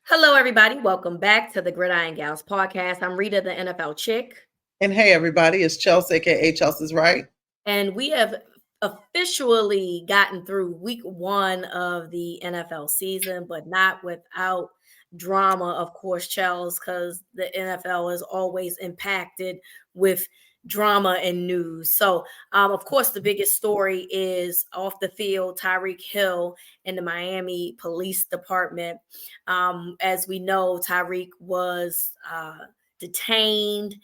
Hello, everybody. Welcome back to the Gridiron Gals podcast. I'm Rita, the NFL chick, And hey, everybody, it's Chelsea, aka Chelsea's Right. and we have officially gotten through week one of the NFL season, but not without drama, of course, Chels, because the NFL is always impacted with drama and news. So, of course, the biggest story is off the field, Tyreek Hill and the Miami Police Department. As we know, Tyreek was detained.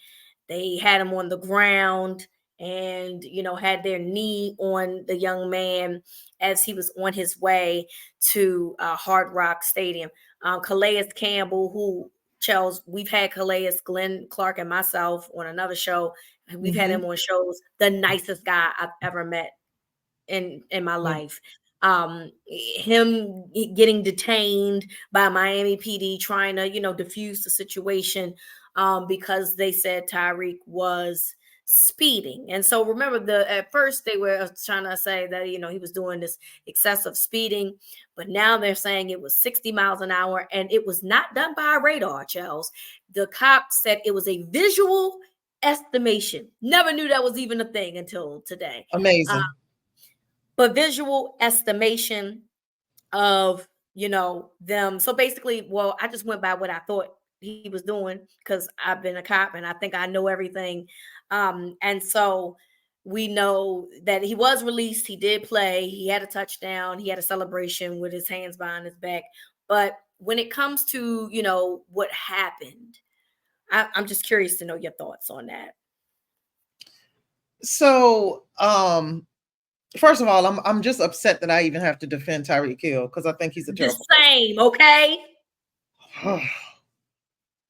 They had him on the ground and had their knee on the young man as he was on his way to Hard Rock Stadium. Calais Campbell, who Chels, we've had Calais, Glenn Clark, and myself on another show. We've had him Mm-hmm. on shows. The nicest guy I've ever met in my life. Him getting detained by Miami PD trying to diffuse the situation because they said Tyreek was speeding. And so remember, the at first they were trying to say that he was doing this excessive speeding, but now they're saying it was 60 miles an hour and it was not done by a radar, Charles. The cop said it was a visual estimation. Never knew that was even a thing until today. Amazing. But visual estimation of them. So basically, well, I just went by what I thought he was doing because I've been a cop and I think I know everything. And so we know that he was released. He did play. He had a touchdown. He had a celebration with his hands behind his back. But when it comes to what happened, I'm just curious to know your thoughts on that. So, first of all, I'm just upset that I even have to defend Tyreek Hill because I think he's a The terrible same, okay? person.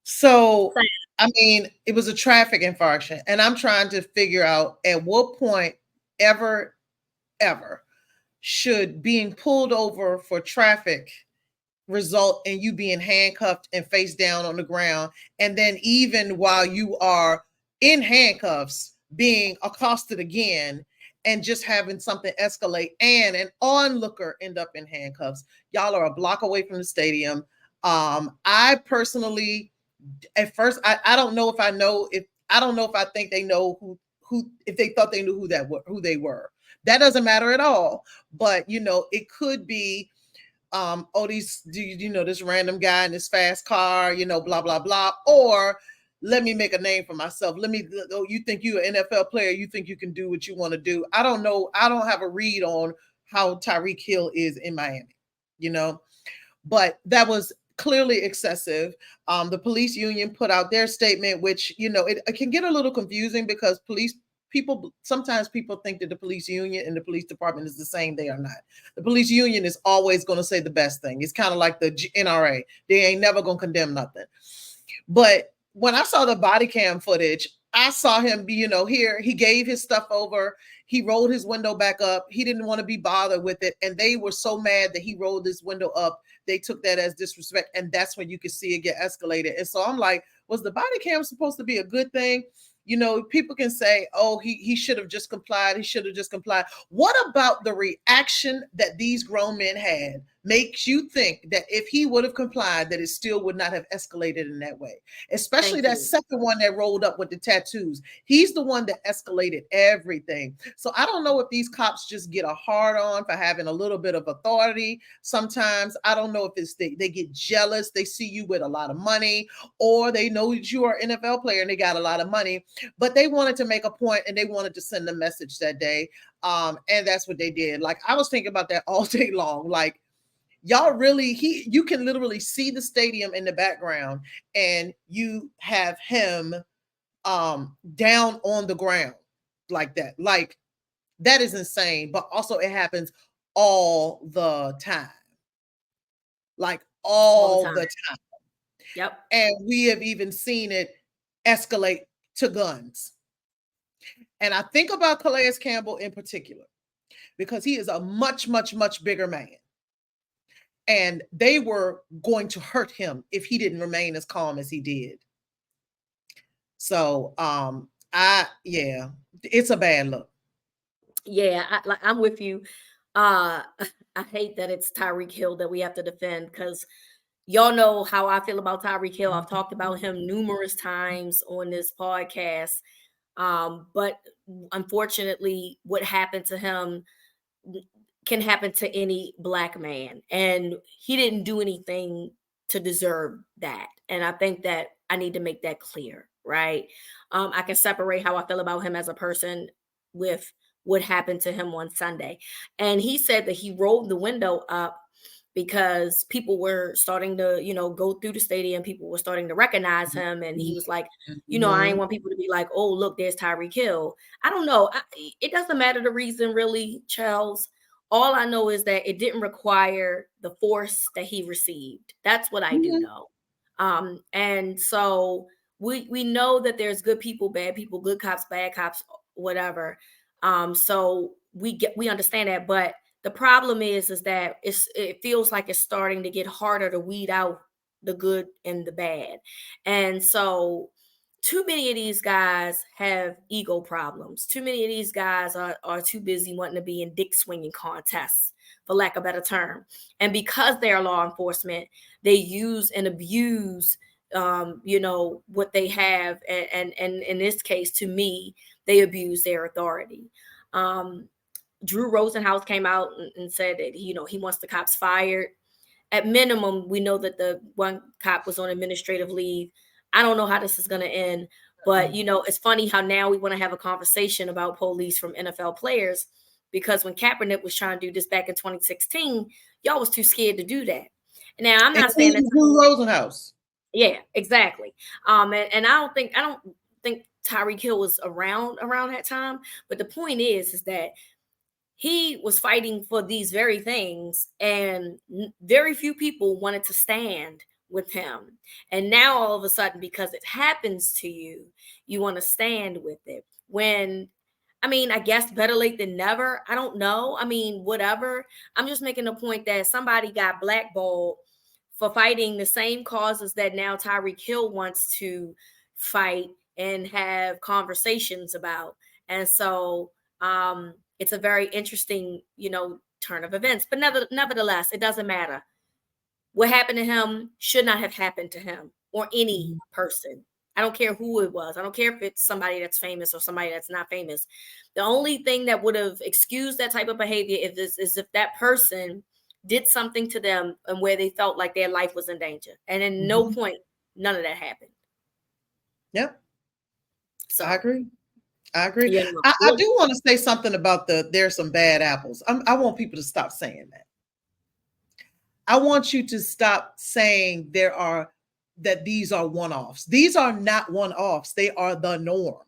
So, Same. I mean, it was a traffic infraction, and I'm trying to figure out at what point ever should being pulled over for traffic result in you being handcuffed and face down on the ground, and then even while you are in handcuffs being accosted again and just having something escalate and an onlooker end up in handcuffs. Y'all are a block away from the stadium. I personally, at first, I don't know if I don't know if I think they know who if they thought they knew who they were. That doesn't matter at all. But it could be these, do you know this random guy in this fast car, blah blah blah, or let me make a name for myself. You think you're an NFL player, you think you can do what you want to do. I don't know. I don't have a read on how Tyreek Hill is in Miami, you know, but that was clearly excessive. The police union put out their statement, which it can get a little confusing because sometimes people think that the police union and the police department is the same. They are not. The police union is always going to say the best thing. It's kind of like the NRA. They ain't never going to condemn nothing. But when I saw the body cam footage, I saw him be, here, he gave his stuff over. He rolled his window back up. He didn't want to be bothered with it. And they were so mad that he rolled his window up. They took that as disrespect. And that's when you could see it get escalated. And so I'm like, was the body cam supposed to be a good thing? People can say, oh, he should have just complied. He should have just complied. What about the reaction that these grown men had makes you think that if he would have complied, that it still would not have escalated in that way? Especially Thank that you. second one that rolled up with the tattoos. He's the one that escalated everything. So I don't know if these cops just get a hard on for having a little bit of authority. Sometimes I don't know if it's they get jealous. They see you with a lot of money, or they know that you are an NFL player and they got a lot of money, but they wanted to make a point and they wanted to send a message that day. And that's what they did. Like, I was thinking about that all day long. Like, y'all really, you can literally see the stadium in the background and you have him down on the ground like that. Like, that is insane. But also it happens all the time. Like, All the all time. the time. Yep. And we have even seen it escalate to guns. And I think about Calais Campbell in particular because he is a much, much, much bigger man. And they were going to hurt him if he didn't remain as calm as he did. So, yeah, it's a bad look. Yeah, I'm with you. Uh, I hate that it's Tyreek Hill that we have to defend because y'all know how I feel about Tyreek Hill. I've talked about him numerous times on this podcast. But unfortunately, what happened to him can happen to any black man. And he didn't do anything to deserve that. And I think that I need to make that clear, right? I can separate how I feel about him as a person with what happened to him on Sunday. And he said that he rolled the window up because people were starting to, go through the stadium. People were starting to recognize him. And he was like, I ain't want people to be like, oh, look, there's Tyreek Hill. I don't know. It doesn't matter the reason, really, Charles. All I know is that it didn't require the force that he received. That's what I do know. And so we know that there's good people, bad people, good cops, bad cops, whatever. So we understand that, but the problem is that it feels like it's starting to get harder to weed out the good and the bad. And so too many of these guys have ego problems. Too many of these guys are too busy wanting to be in dick swinging contests, for lack of a better term. And because they're law enforcement, they use and abuse, what they have. And in this case, to me, they abuse their authority. Drew Rosenhaus came out and said that, he wants the cops fired. At minimum, we know that the one cop was on administrative leave. I don't know how this is going to end, but, it's funny how now we want to have a conversation about police from NFL players, because when Kaepernick was trying to do this back in 2016, y'all was too scared to do that. Now, I'm not saying that Drew Rosenhaus. Yeah, exactly. And I don't think Tyreek Hill was around that time, but the point is that he was fighting for these very things, and very few people wanted to stand with him. And now all of a sudden, because it happens to you, you want to stand with it. I guess better late than never. I don't know. Whatever. I'm just making a point that somebody got blackballed for fighting the same causes that now Tyreek Hill wants to fight and have conversations about. And so, it's a very interesting, turn of events. But nevertheless, it doesn't matter. What happened to him should not have happened to him or any person. I don't care who it was. I don't care if it's somebody that's famous or somebody that's not famous. The only thing that would have excused that type of behavior is if that person did something to them and where they felt like their life was in danger. And in no point, none of that happened. Yep. So I agree. I agree. Yeah. I do want to say something about there's some bad apples. I want people to stop saying that. I want you to stop saying that these are one-offs. These are not one-offs. They are the norm.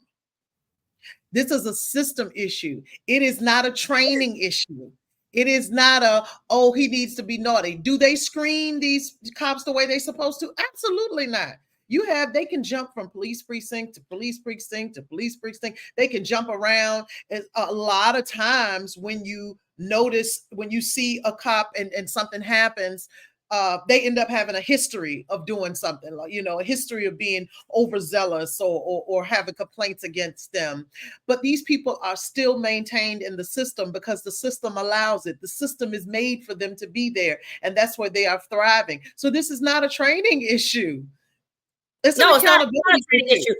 This is a system issue. It is not a training issue. It is not he needs to be naughty. Do they screen these cops the way they're supposed to? Absolutely not. They can jump from police precinct to police precinct to police precinct. They can jump around. And a lot of times when you see a cop and something happens, they end up having a history of doing something, like, a history of being overzealous or having complaints against them. But these people are still maintained in the system because the system allows it. The system is made for them to be there, and that's where they are thriving. So this is not a training issue. It's an accountability issue.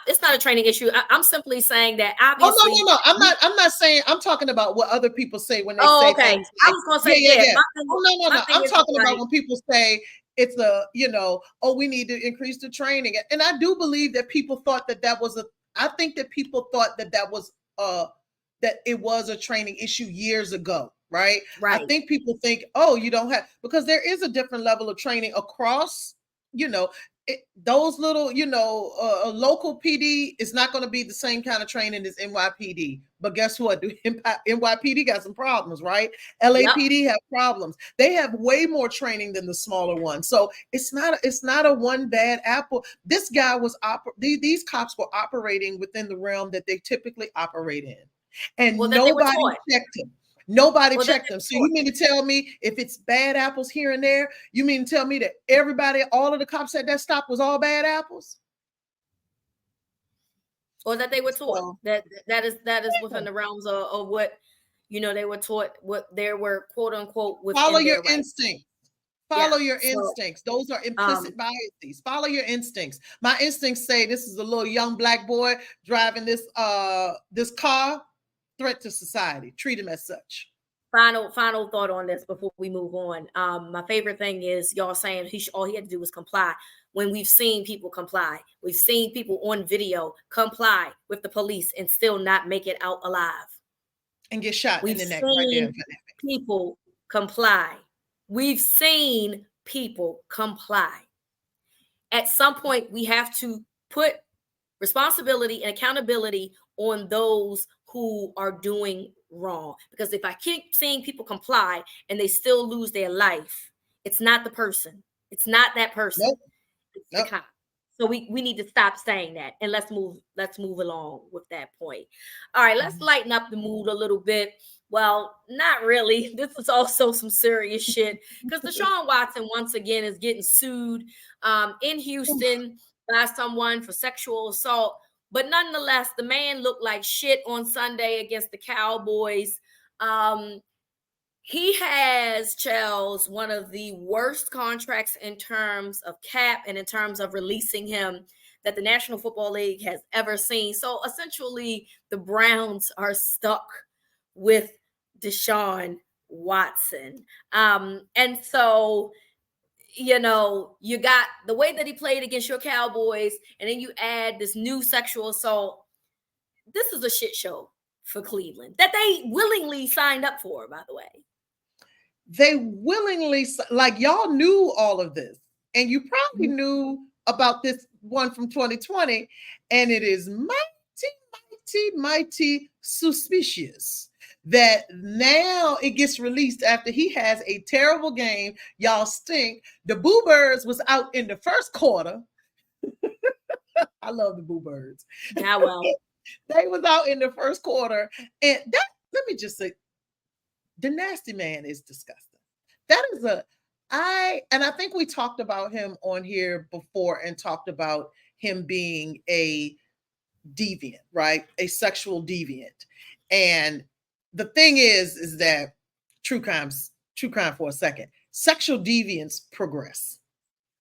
It's not a training issue. I'm simply saying that obviously. Oh no. I'm not saying. I'm talking about what other people say when they say okay. things. I was going to say yeah. No. I'm talking about when people say it's we need to increase the training. And I do believe that people thought that was I think that people thought that was that it was a training issue years ago. Right. I think people think, you don't have, because there is a different level of training across, those little, local PD is not going to be the same kind of training as NYPD. But guess what? NYPD got some problems, right? LAPD have problems. They have way more training than the smaller ones. So it's not a one bad apple. This guy these cops were operating within the realm that they typically operate in. And nobody checked him. Nobody checked them. So you mean to tell me if it's bad apples here and there, you mean to tell me that all of the cops at that stop was all bad apples? Or that they were taught that is within the realms of what, they were taught, what they were quote unquote within follow your instinct. Follow Yeah. your So instincts. Those are um implicit biases. Follow your instincts. My instincts say this is a little young black boy driving this car, threat to society. Treat him as such. final thought on this before we move on. My favorite thing is y'all saying all he had to do was comply. When we've seen people comply, we've seen people on video comply with the police and still not make it out alive. And get shot in We've the neck right there. seen people comply. We've seen people comply. At some point, we have to put responsibility and accountability on those who are doing wrong. Because if I keep seeing people comply and they still lose their life, it's not the person. It's not that person. Nope. It's the Nope. cop. So we need to stop saying that and let's move along with that point. All right, let's lighten up the mood a little bit. Well, not really. This is also some serious shit because Deshaun Watson once again is getting sued in Houston by someone for sexual assault. But nonetheless, the man looked like shit on Sunday against the Cowboys. He has, Charles, one of the worst contracts in terms of cap and in terms of releasing him that the National Football League has ever seen. So essentially, the Browns are stuck with Deshaun Watson. And so, you got the way that he played against your Cowboys, and then you add this new sexual assault. This is a shit show for Cleveland that they willingly signed up for, by the way. They willingly, like, y'all knew all of this, and you probably knew about this one from 2020, and it is mighty suspicious that now it gets released after he has a terrible game. Y'all stink. The Boo Birds was out in the first quarter. I love the Boo Birds. Yeah, well, they was out in the first quarter, and that, let me just say, the nasty man is disgusting. That is I think we talked about him on here before and talked about him being a deviant, right? A sexual deviant. And the thing is that true crime for a second, sexual deviants progress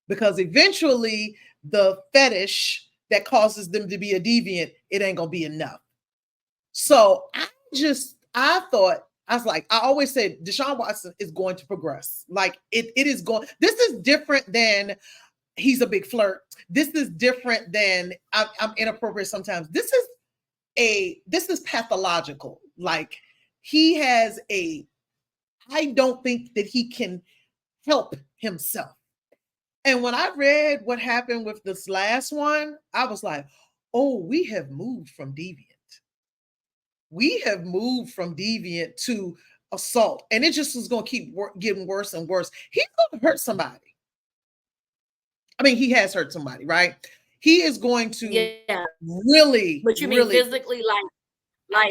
because eventually the fetish that causes them to be a deviant, it ain't gonna be enough. So I thought, I was like, I always said Deshaun Watson is going to progress. Like it is going, this is different than he's a big flirt. This is different than I'm inappropriate sometimes. This is pathological. Like I don't think that he can help himself. And when I read what happened with this last one, I was like, oh, we have moved from deviant. We have moved from deviant to assault, and it just is going to keep getting worse and worse. He's going to hurt somebody. I mean, he has hurt somebody, right? He is going to really, but you really, mean physically,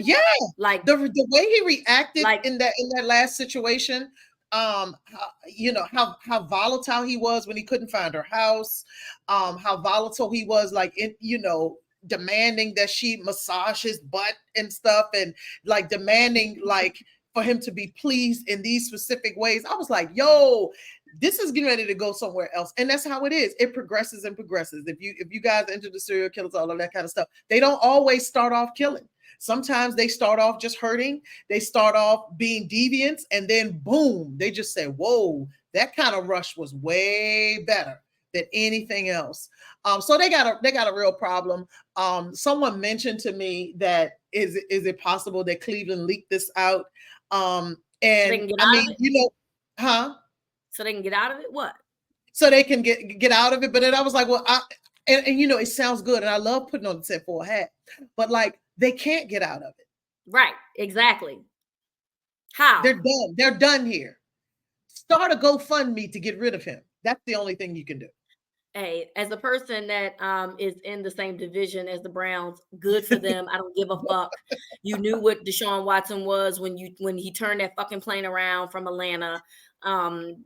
yeah, like the way he reacted like in that last situation. How volatile he was when he couldn't find her house. How volatile he was, like demanding that she massage his butt and stuff, and like demanding like for him to be pleased in these specific ways. I was like, yo, this is getting ready to go somewhere else. And that's how it is. It progresses and progresses. If you guys enter the serial killers, all of that kind of stuff, they don't always start off killing. Sometimes they start off just hurting. They start off being deviants, and then boom, they just say, whoa, that kind of rush was way better than anything else. So they got a real problem. Someone mentioned to me that is it possible that Cleveland leaked this out? And I mean, huh? So they can get out of it? What? So they can get out of it. But then I was like, well, and it sounds good, and I love putting on the tinfoil hat, but like they can't get out of it. Right, exactly. How? They're done here. Start a GoFundMe to get rid of him. That's the only thing you can do. Hey, as a person that is in the same division as the Browns, good for them. I don't give a fuck. You knew what Deshaun Watson was when he turned that fucking plane around from Atlanta, and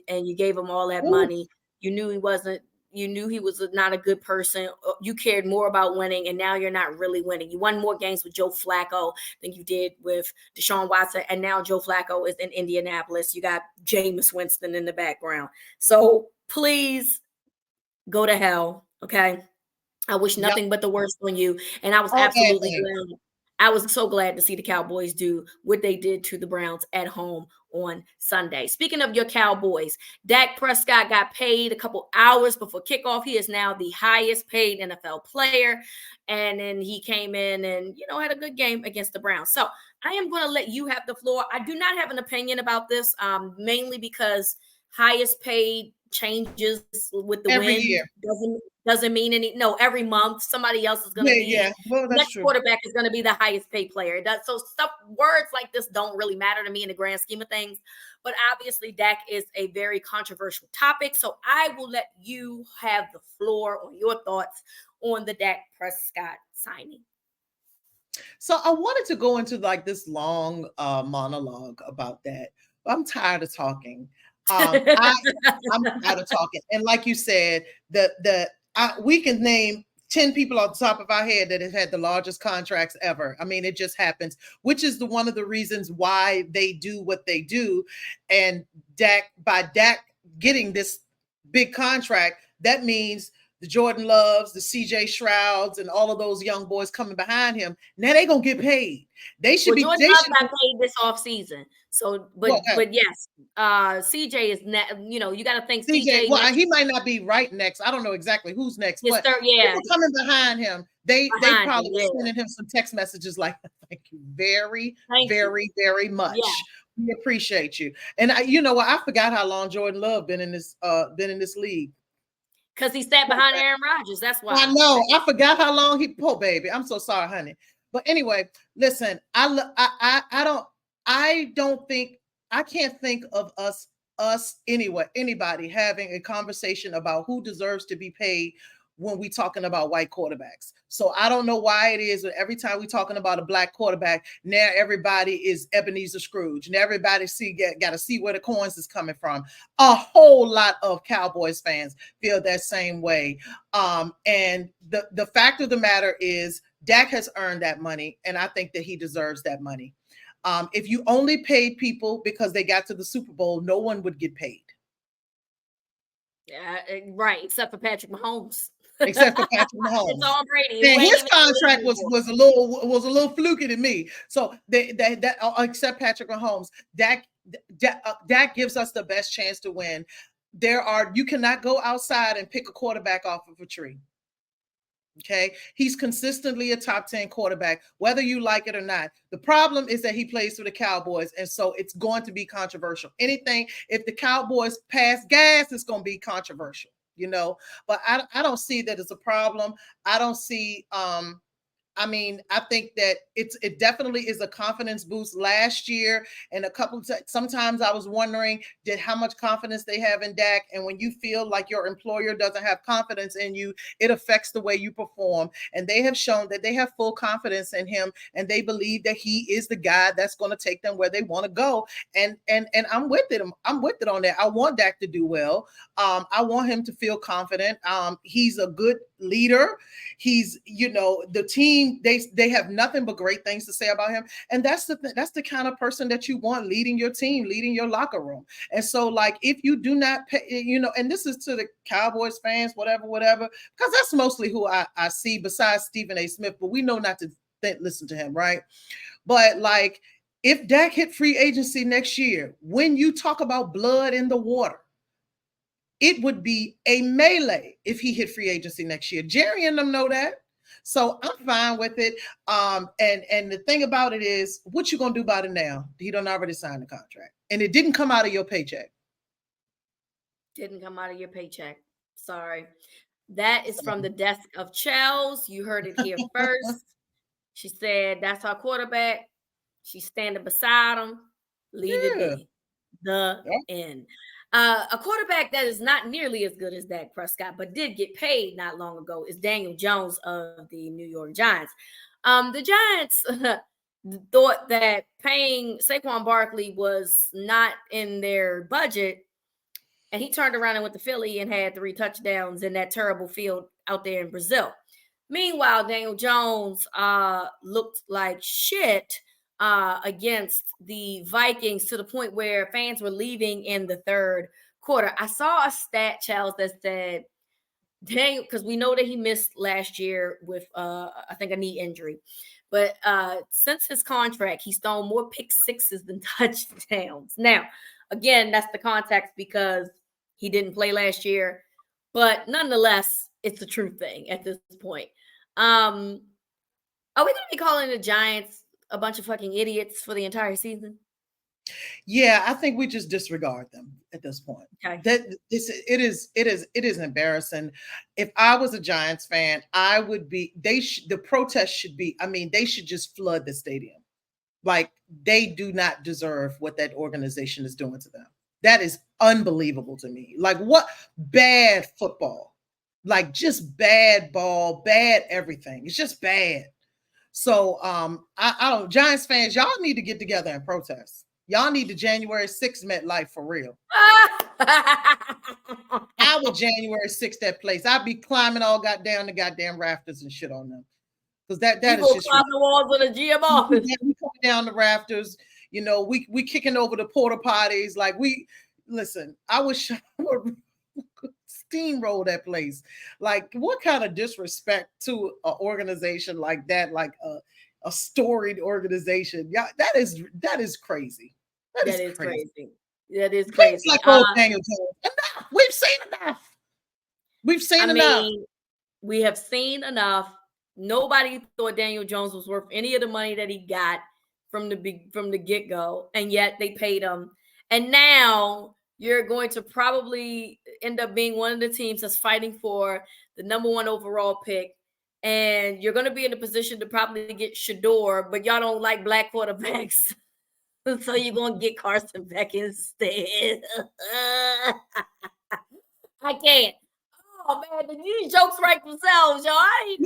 you gave him all that money. You knew he wasn't You knew he was not a good person. You cared more about winning, and now you're not really winning. You won more games with Joe Flacco than you did with Deshaun Watson, and now Joe Flacco is in Indianapolis. You got Jameis Winston in the background. So please go to hell, okay? I wish Yep. nothing but the worst on you, and I was All bad absolutely things. glad. I was so glad to see the Cowboys do what they did to the Browns at home on Sunday. Speaking of your Cowboys, Dak Prescott got paid a couple hours before kickoff. He is now the highest paid NFL player, and then he came in and had a good game against the Browns. So I am going to let you have the floor. I do not have an opinion about this, mainly because highest paid changes with the Every wind year. doesn't mean any. No, every month somebody else is going to Yeah, be. yeah. Well, that's Next true. quarterback is going to be the highest paid player. So words like this don't really matter to me in the grand scheme of things. But obviously, Dak is a very controversial topic. So I will let you have the floor on your thoughts on the Dak Prescott signing. So I wanted to go into like this long monologue about that. I'm tired of talking. I'm tired of talking. And like you said, we can name 10 people off the top of our head that have had the largest contracts ever. I mean, it just happens, which is one of the reasons why they do what they do. And Dak getting this big contract, that means the Jordan Loves, the CJ Shrouds, and all of those young boys coming behind him. Now they gonna get paid. They should be. Jordan Love got paid this offseason. So, but yes, CJ is you got to think CJ. Well, he might not be right next. I don't know exactly who's next, but people coming behind him. They probably were sending him some text messages like, "Thank you very much. Yeah. We appreciate you." And I forgot how long Jordan Love been in this league. Because he sat behind Aaron Rodgers. That's why. I know. I forgot how long poor baby. I'm so sorry, honey. But anyway, listen, I can't think of anybody having a conversation about who deserves to be paid when we talking about white quarterbacks. So I don't know why it is that every time we talking about a black quarterback, now everybody is Ebenezer Scrooge. And everybody got to see where the coins is coming from. A whole lot of Cowboys fans feel that same way. And the fact of the matter is Dak has earned that money, and I think that he deserves that money. If you only paid people because they got to the Super Bowl, no one would get paid. Yeah, right, except for Patrick Mahomes. Except for Patrick Mahomes. It's all Brady. And his contract was a little fluky to me. So that except Patrick Mahomes, Dak gives us the best chance to win. You cannot go outside and pick a quarterback off of a tree. Okay, he's consistently a top 10 quarterback, whether you like it or not. The problem is that he plays for the Cowboys, and so it's going to be controversial. If the Cowboys pass gas, it's going to be controversial, But I don't see that as a problem. I don't see. I think that it definitely is a confidence boost. Last year and sometimes I was wondering how much confidence they have in Dak. And when you feel like your employer doesn't have confidence in you, it affects the way you perform. And they have shown that they have full confidence in him, and they believe that he is the guy that's going to take them where they want to go. And I'm with it. I'm with it on that. I want Dak to do well. I want him to feel confident. He's a good leader. He's, the team, they have nothing but great things to say about him. And that's the kind of person that you want leading your team, leading your locker room. And so, like, if you do not pay, and this is to the Cowboys fans, whatever, because that's mostly who I see besides Stephen A. Smith, but we know not to listen to him, right? But like, if Dak hit free agency next year, when you talk about blood in the water, it would be a melee if he hit free agency next year. Jerry and them know that. So I'm fine with it. And the thing about it is, what you gonna do about it now? He done already signed the contract, and it didn't come out of your paycheck. Didn't come out of your paycheck. Sorry. That is from the desk of Chels. You heard it here first. She said that's our quarterback. She's standing beside him. Leave it be. The end. A quarterback that is not nearly as good as Dak Prescott, but did get paid not long ago, is Daniel Jones of the New York Giants. The Giants thought that paying Saquon Barkley was not in their budget, and he turned around and went to Philly and had 3 touchdowns in that terrible field out there in Brazil. Meanwhile, Daniel Jones looked like shit against the Vikings to the point where fans were leaving in the third quarter. I saw a stat, Charles, that said Daniel, because we know that he missed last year with I think a knee injury, but since his contract, he's thrown more pick sixes than touchdowns. Now, again, that's the context because he didn't play last year, but nonetheless, it's a true thing at this point. Are we going to be calling the Giants a bunch of fucking idiots for the entire season? Yeah, I think we just disregard them at this point. Okay. It is embarrassing. If I was a Giants fan, I would be. The protest should be. I mean, they should just flood the stadium. Like, they do not deserve what that organization is doing to them. That is unbelievable to me. Like, what bad football, like just bad ball, bad everything. It's just bad. So I don't. Giants fans, y'all need to get together and protest. Y'all need to January 6th MetLife for real. I would January 6th that place. I'd be climbing all goddamn the goddamn rafters and shit on them. Because that is just climb the walls of the GM office. We coming down the rafters, you know, we kicking over the porta potties. Like, we listen, I wish I would steamroll that place. Like, what kind of disrespect to an organization like that, like a storied organization. Yeah, that is crazy. That is crazy. That is crazy. Like old Daniel Jones. Enough. We've seen enough. We've seen enough. We have seen enough. Nobody thought Daniel Jones was worth any of the money that he got from the get-go, and yet they paid him. And now you're going to probably end up being one of the teams that's fighting for the number 1 overall pick. And you're going to be in a position to probably get Shador, but y'all don't like black quarterbacks. So you're going to get Carson back instead. I can't. Oh, man, these jokes write themselves, y'all. I'm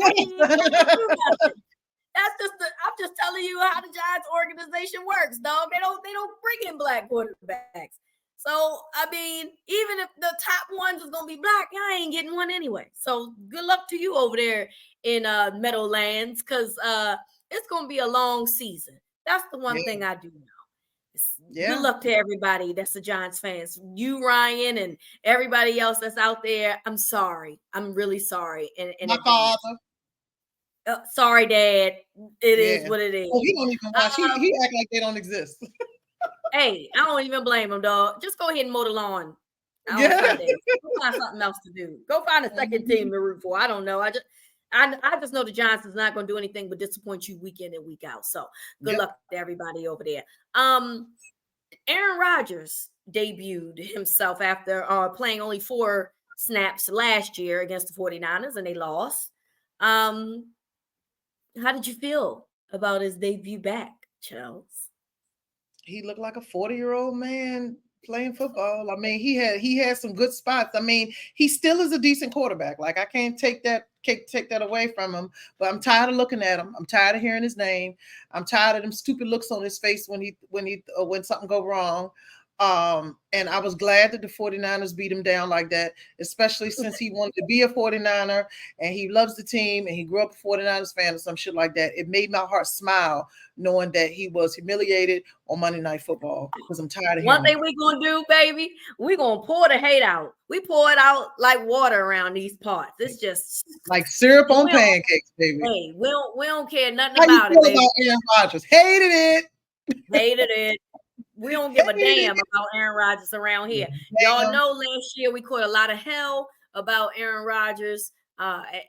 just telling you how the Giants organization works, dog. They don't bring in black quarterbacks. So, I mean, even if the top ones is going to be black, I ain't getting one anyway. So, good luck to you over there in Meadowlands, because it's going to be a long season. That's the one thing I do know. Good luck to everybody that's the Giants fans. You, Ryan, and everybody else that's out there. I'm sorry. I'm really sorry. My father. Sorry, Dad. It is what it is. Oh, he don't even watch. He act like they don't exist. Hey, I don't even blame him, dog. Just go ahead and mow the lawn. Go find something else to do. Go find a second team to root for. I don't know. I just know the Giants is not going to do anything but disappoint you week in and week out. So good luck to everybody over there. Aaron Rodgers debuted himself after playing only 4 snaps last year against the 49ers, and they lost. How did you feel about his debut back, Charles? He looked like a 40-year-old man playing football. I mean, he had some good spots. I mean, he still is a decent quarterback. Like, I can't take that away from him. But I'm tired of looking at him. I'm tired of hearing his name. I'm tired of them stupid looks on his face when something go wrong. And I was glad that the 49ers beat him down like that, especially since he wanted to be a 49er and he loves the team and he grew up a 49ers fan or some shit like that. It made my heart smile knowing that he was humiliated on Monday Night Football, because I'm tired of One thing we gonna do, baby, we gonna pour the hate out. We pour it out like water around these parts. It's just like syrup on pancakes, baby. Hey, we don't care nothing about it, baby. About Aaron Rodgers? Hated it. We don't give a damn about Aaron Rodgers around here. Y'all know last year we caught a lot of hell about Aaron Rodgers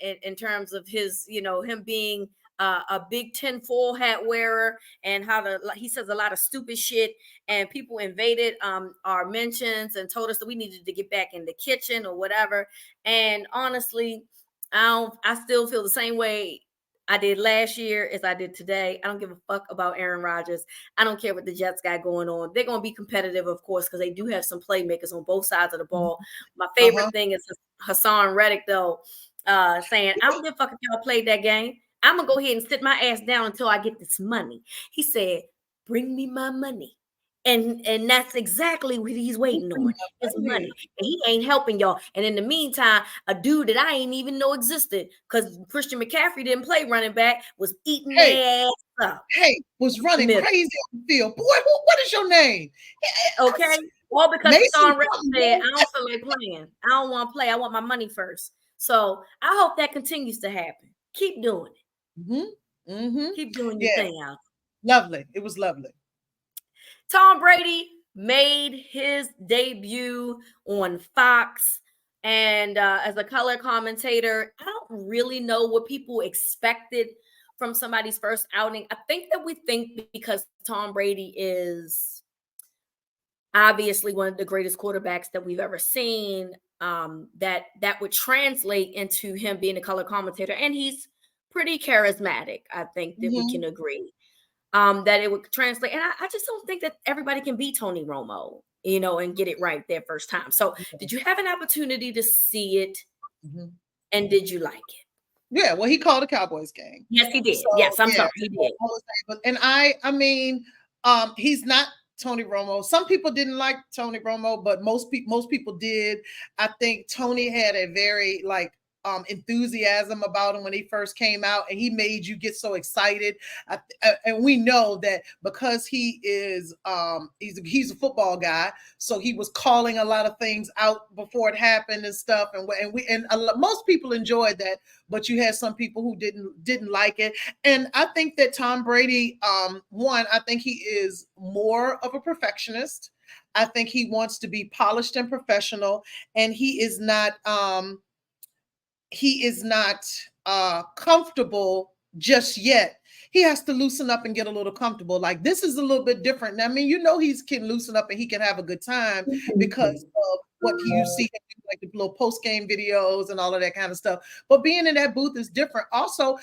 in terms of his, him being a Big Ten full hat wearer, and he says a lot of stupid shit, and people invaded our mentions and told us that we needed to get back in the kitchen or whatever. And honestly, I still feel the same way I did last year as I did today. I don't give a fuck about Aaron Rodgers. I don't care what the Jets got going on. They're going to be competitive, of course, because they do have some playmakers on both sides of the ball. My favorite thing is Hassan Reddick, though, saying, I don't give a fuck if y'all played that game. I'm going to go ahead and sit my ass down until I get this money. He said, bring me my money And that's exactly what he's waiting on, his money. And he ain't helping y'all. And in the meantime, a dude that I ain't even know existed, because Christian McCaffrey didn't play running back, was eating their ass up. Was running crazy on the field. Boy, what is your name? Okay. All because Sean Ray said, I don't feel like playing. I don't want to play. I want my money first. So I hope that continues to happen. Keep doing it. Keep doing your thing out. Lovely. It was lovely. Tom Brady made his debut on Fox, and as a color commentator, I don't really know what people expected from somebody's first outing. I think that we think because Tom Brady is obviously one of the greatest quarterbacks that we've ever seen, that would translate into him being a color commentator, and he's pretty charismatic. I think that we can agree. That it would translate. And I just don't think that everybody can beat Tony Romo, and get it right their first time. So did you have an opportunity to see it? And did you like it? Yeah, well, he called a Cowboys game. Yes, he did. So, yes, I'm sorry, he did. And I mean, he's not Tony Romo. Some people didn't like Tony Romo, but most people did. I think Tony had a very enthusiasm about him when he first came out, and he made you get so excited. And we know that because he is he's a football guy, so he was calling a lot of things out before it happened and stuff. And most people enjoyed that, but you had some people who didn't like it. And I think that Tom Brady, I think he is more of a perfectionist. I think he wants to be polished and professional, and he is not comfortable just yet. He has to loosen up and get a little comfortable. Like, this is a little bit different. I mean, he can loosen up and he can have a good time because of what you see him do, like the little post-game videos and all of that kind of stuff. But being in that booth is different. Also,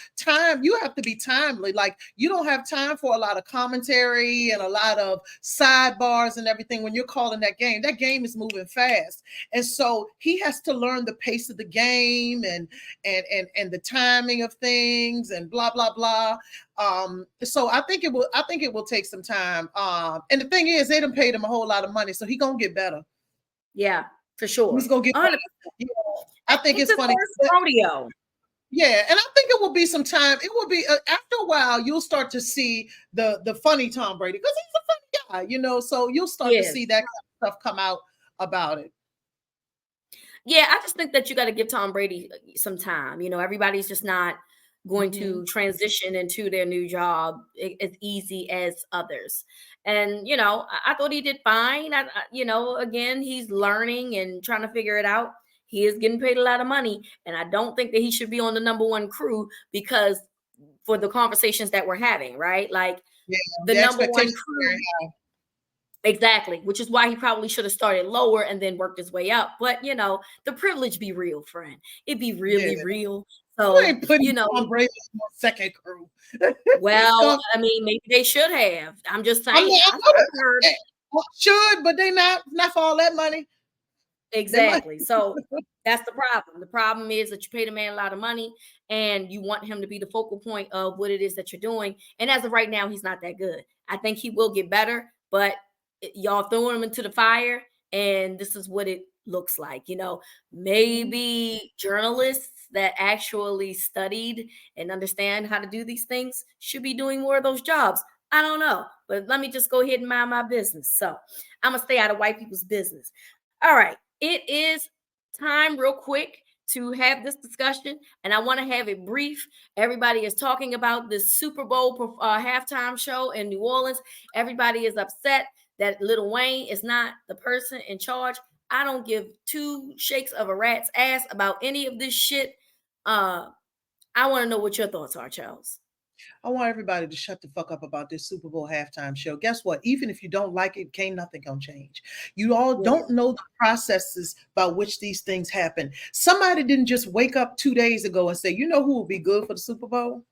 you have to be timely. Like, you don't have time for a lot of commentary and a lot of sidebars and everything when you're calling that game. That game is moving fast. And so he has to learn the pace of the game and the timing of things and blah, blah, blah. So I think it will take some time. And the thing is, they done paid him a whole lot of money, so he gonna get better. Yeah, for sure. He's gonna get better. I think it's funny. Rodeo. Yeah, and I think it will be some time. It will be after a while. You'll start to see the funny Tom Brady, because he's a funny guy, So you'll start to see that kind of stuff come out about it. Yeah, I just think that you got to give Tom Brady some time. Everybody's just not going to transition into their new job as easy as others. And, I thought he did fine. Again, he's learning and trying to figure it out. He is getting paid a lot of money. And I don't think that he should be on the number one crew, because for the conversations that we're having, right? Like, the number one crew. Exactly, which is why he probably should have started lower and then worked his way up. But the privilege be real, friend. It be really real. So Tom Brady on second crew. Well, I mean, maybe they should have. I'm just saying. Should, but they not for all that money. Exactly. So that's the problem. The problem is that you paid a man a lot of money and you want him to be the focal point of what it is that you're doing. And as of right now, he's not that good. I think he will get better, but y'all throwing him into the fire, and this is what it looks like. Maybe journalists that actually studied and understand how to do these things should be doing more of those jobs. I don't know, but let me just go ahead and mind my business. So I'm gonna stay out of white people's business. All right, it is time real quick to have this discussion, and I want to have it brief. Everybody is talking about this Super Bowl halftime show in New Orleans. Everybody is upset that Lil Wayne is not the person in charge. I don't give two shakes of a rat's ass about any of this shit. I want to know what your thoughts are, Charles. I want everybody to shut the fuck up about this Super Bowl halftime show. Guess what? Even if you don't like it, nothing gonna change. You all don't know the processes by which these things happen. Somebody didn't just wake up 2 days ago and say, you know who will be good for the Super Bowl?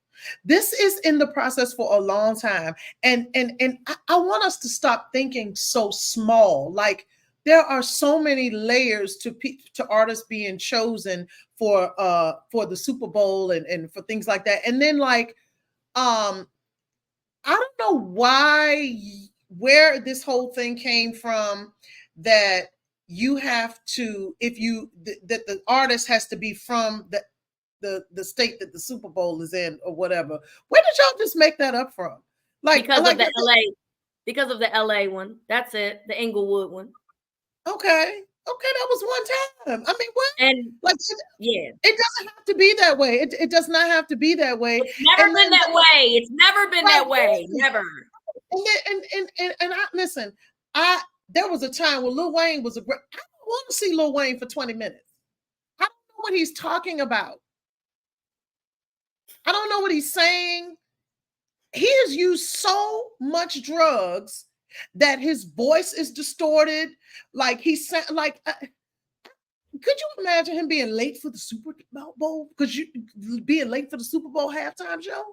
This is in the process for a long time. And I want us to stop thinking so small. Like, there are so many layers to artists being chosen for the Super Bowl and for things like that. And then I don't know why where this whole thing came from, that you have to, if you that the artist has to be from the state that the Super Bowl is in or whatever. Where did y'all just make that up from? Because of the LA, because of the LA one. That's it. The Inglewood one. Okay, that was one time. I mean, what? And Like, yeah, it doesn't have to be that way. It does not have to be that way. It's never been that way. It's never been that way. Never. And I listen. There was a time when Lil Wayne was a great. I don't want to see Lil Wayne for 20 minutes. I don't know what he's talking about. I don't know what he's saying. He has used so much drugs that his voice is distorted. Like he's like. Could you imagine him being late for the Super Bowl? Because you being late for the Super Bowl halftime show?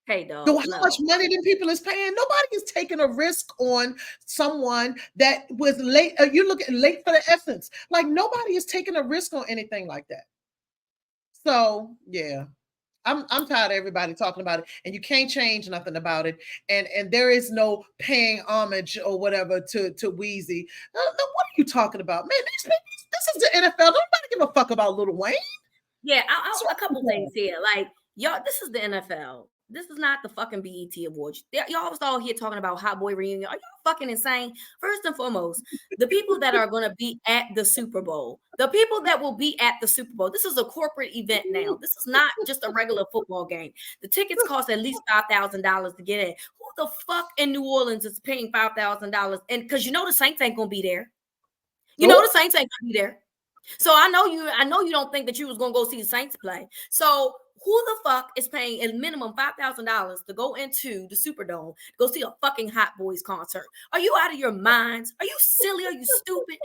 Hey, dog. How much money them people is paying? Nobody is taking a risk on someone that was late. You look at late for the Essence. Like nobody is taking a risk on anything like that. So yeah, I'm tired of everybody talking about it, and you can't change nothing about it. And there is no paying homage or whatever to Weezy. What are you talking about, man? This is the NFL. Nobody give a fuck about Lil Wayne. Yeah, a couple things here. Like y'all, this is the NFL. This is not the fucking BET Awards. Y'all was all here talking about Hot Boy reunion. Are y'all fucking insane? First and foremost, the people that are going to be at the Super Bowl, the people that will be at the Super Bowl, this is a corporate event now. This is not just a regular football game. The tickets cost at least $5,000 to get in. Who the fuck in New Orleans is paying $5,000? And because you know the Saints ain't going to be there. You know the Saints ain't going to be there. So I know you don't think that you was going to go see the Saints play. So who the fuck is paying a minimum $5,000 to go into the Superdome, go see a fucking Hot Boys concert? Are you out of your minds? Are you silly? Are you stupid?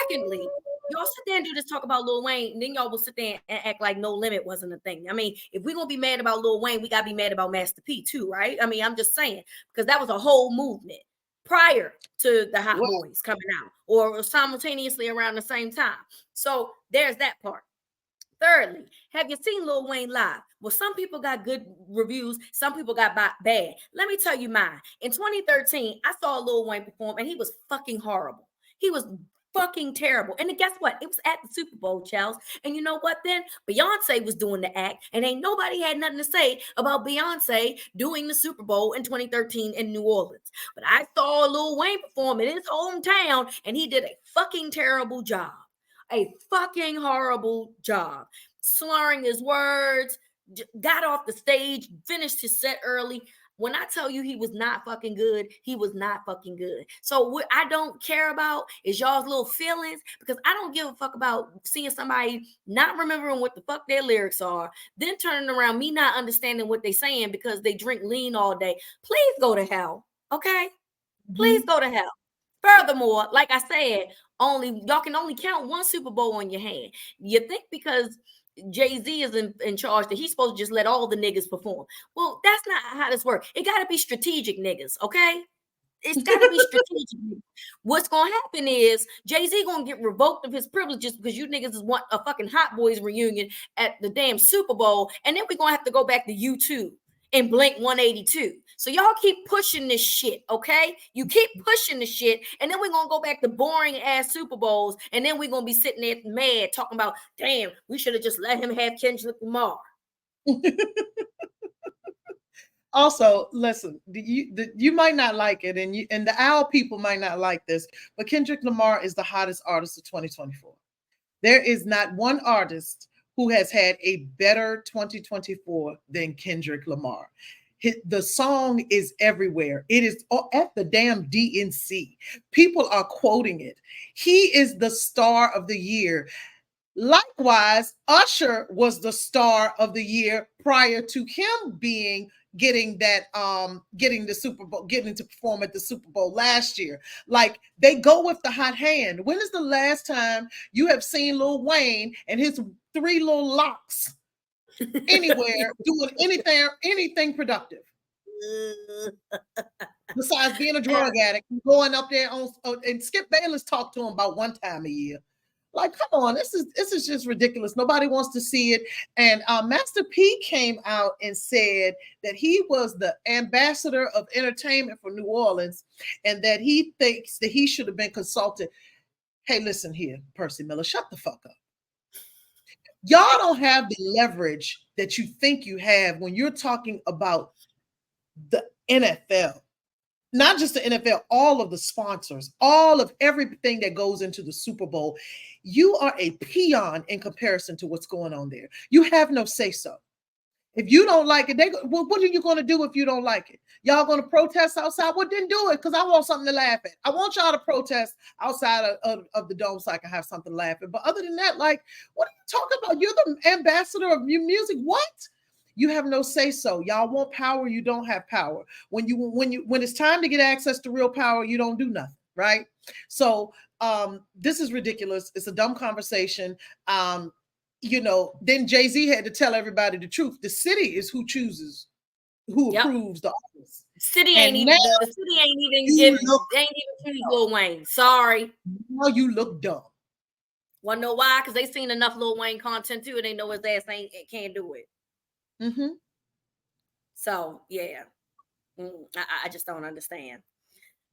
Secondly, y'all sit there and do this talk about Lil Wayne, and then y'all will sit there and act like No Limit wasn't a thing. I mean, if we're going to be mad about Lil Wayne, we got to be mad about Master P too, right? I mean, I'm just saying, because that was a whole movement prior to the Hot Boys coming out, or simultaneously around the same time. So there's that part. Thirdly, have you seen Lil Wayne live? Well, some people got good reviews, some people got bad. Let me tell you mine. In 2013, I saw Lil Wayne perform, and he was fucking horrible. He was fucking terrible. And then guess what? It was at the Super Bowl, Charles. And you know what then? Beyonce was doing the act, and ain't nobody had nothing to say about Beyonce doing the Super Bowl in 2013 in New Orleans. But I saw Lil Wayne perform in his hometown, and he did a fucking terrible job. A fucking horrible job. Slurring his words, got off the stage, finished his set early. When I tell you he was not fucking good, he was not fucking good. So what I don't care about is y'all's little feelings, because I don't give a fuck about seeing somebody not remembering what the fuck their lyrics are, then turning around me not understanding what they're saying because they drink lean all day. Please go to hell, okay? Please go to hell. Furthermore, like I said, y'all can only count one Super Bowl on your hand. You think because Jay-Z is in charge that he's supposed to just let all the niggas perform. Well, that's not how this works. It got to be strategic niggas, okay? It's got to be strategic. What's going to happen is Jay-Z going to get revoked of his privileges because you niggas want a fucking Hot Boys reunion at the damn Super Bowl, and then we're going to have to go back to YouTube and Blink 182. So y'all keep pushing this shit, okay? You keep pushing the shit, and then we're going to go back to boring ass Super Bowls, and then we're going to be sitting there mad talking about, damn, we should have just let him have Kendrick Lamar. Also, listen, you might not like it, and the OWL people might not like this, but Kendrick Lamar is the hottest artist of 2024. There is not one artist who has had a better 2024 than Kendrick Lamar. The song is everywhere. It is at the damn DNC. People are quoting it. He is the star of the year. Likewise, Usher was the star of the year prior to him getting the Super Bowl, getting to perform at the Super Bowl last year. Like, they go with the hot hand. When is the last time you have seen Lil Wayne and his 3 little locks anywhere doing anything productive? Besides being a drug addict, going up there and Skip Bayless talked to him about one time a year. Like, come on, this is just ridiculous. Nobody wants to see it. And Master P came out and said that he was the ambassador of entertainment for New Orleans, and that he thinks that he should have been consulted. Hey, listen here, Percy Miller, shut the fuck up. Y'all don't have the leverage that you think you have when you're talking about the NFL. Not just the NFL, all of the sponsors, all of everything that goes into the Super Bowl. You are a peon in comparison to what's going on there. You have no say so. If you don't like it, well, what are you going to do if you don't like it? Y'all going to protest outside? Well, then do it, because I want something to laugh at. I want y'all to protest outside of the dome so I can have something to laugh at. But other than that, like, what are you talking about? You're the ambassador of new music. What? You have no say so. Y'all want power, you don't have power. When it's time to get access to real power, you don't do nothing, right? So this is ridiculous. It's a dumb conversation. Then Jay-Z had to tell everybody the truth. The city is who chooses, who approves the office. The city ain't even choose Lil Wayne. Sorry. Now you look dumb. Wanna know why? Because they seen enough Lil Wayne content too, and they know his ass can't do it. Mm-hmm. So yeah, I just don't understand.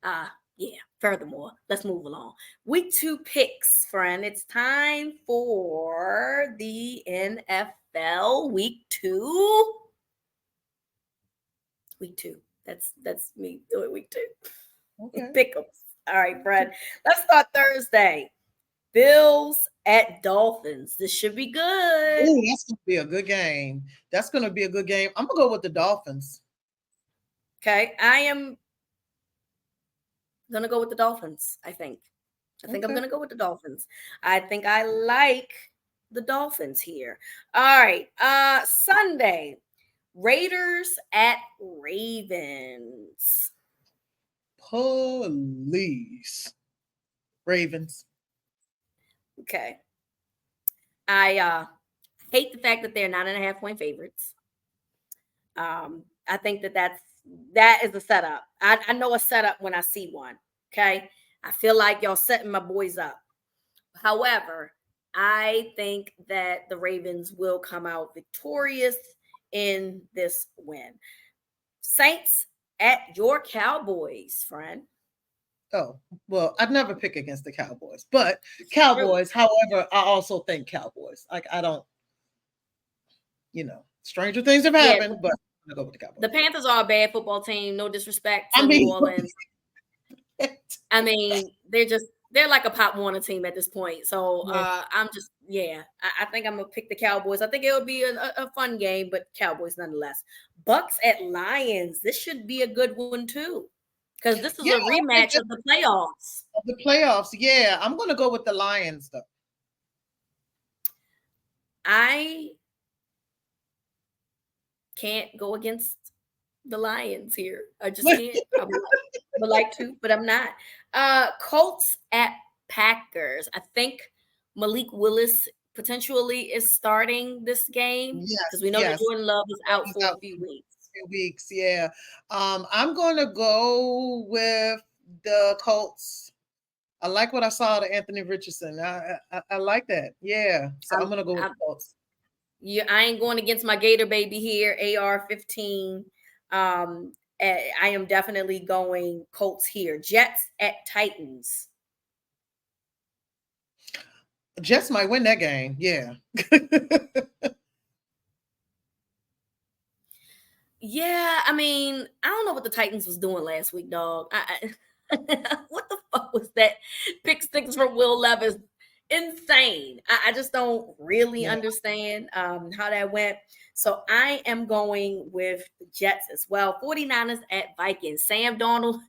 Yeah. Furthermore, let's move along. Week 2 picks, friend. It's time for the NFL Week 2. Week 2. That's me doing Week 2. Okay. Pick'ems. All right, friend. Let's start Thursday. Bills at Dolphins. This should be good. Ooh, that's going to be a good game. That's going to be a good game. I'm going to go with the Dolphins. Okay. I am going to go with the Dolphins, I think. I'm going to go with the Dolphins. I think I like the Dolphins here. All right. Sunday. Raiders at Ravens. Police. Ravens. Okay. I hate the fact that they're 9.5-point favorites. I think that is a setup. I know a setup when I see one. Okay. I feel like y'all setting my boys up. However, I think that the Ravens will come out victorious in this win. Saints at your Cowboys, friend. Oh, well, I'd never pick against the Cowboys, but Cowboys, however, I also think Cowboys. Like, I don't, stranger things have happened, but I'm going to go with the Cowboys. The Panthers are a bad football team. No disrespect to New Orleans. I mean, they're like a Pop Warner team at this point. So I think I'm going to pick the Cowboys. I think it will be a fun game, but Cowboys nonetheless. Bucks at Lions. This should be a good one too. Because this is a rematch of the playoffs. Of the playoffs, yeah. I'm going to go with the Lions, though. I can't go against the Lions here. I just can't. I would like to, but I'm not. Colts at Packers. I think Malik Willis potentially is starting this game because we know that Jordan Love is out for a few weeks. Yeah. I'm going to go with the Colts. I like what I saw to Anthony Richardson. I like that. Yeah. So I'm going to go with the Colts. Yeah, I ain't going against my Gator baby here, AR-15. I am definitely going Colts here. Jets at Titans. Jets might win that game. Yeah. Yeah, I mean, I don't know what the Titans was doing last week, dog. What the fuck was that? Pick six from Will Levis. Insane. I just don't really understand how that went. So I am going with the Jets as well. 49ers at Vikings. Sam Darnold.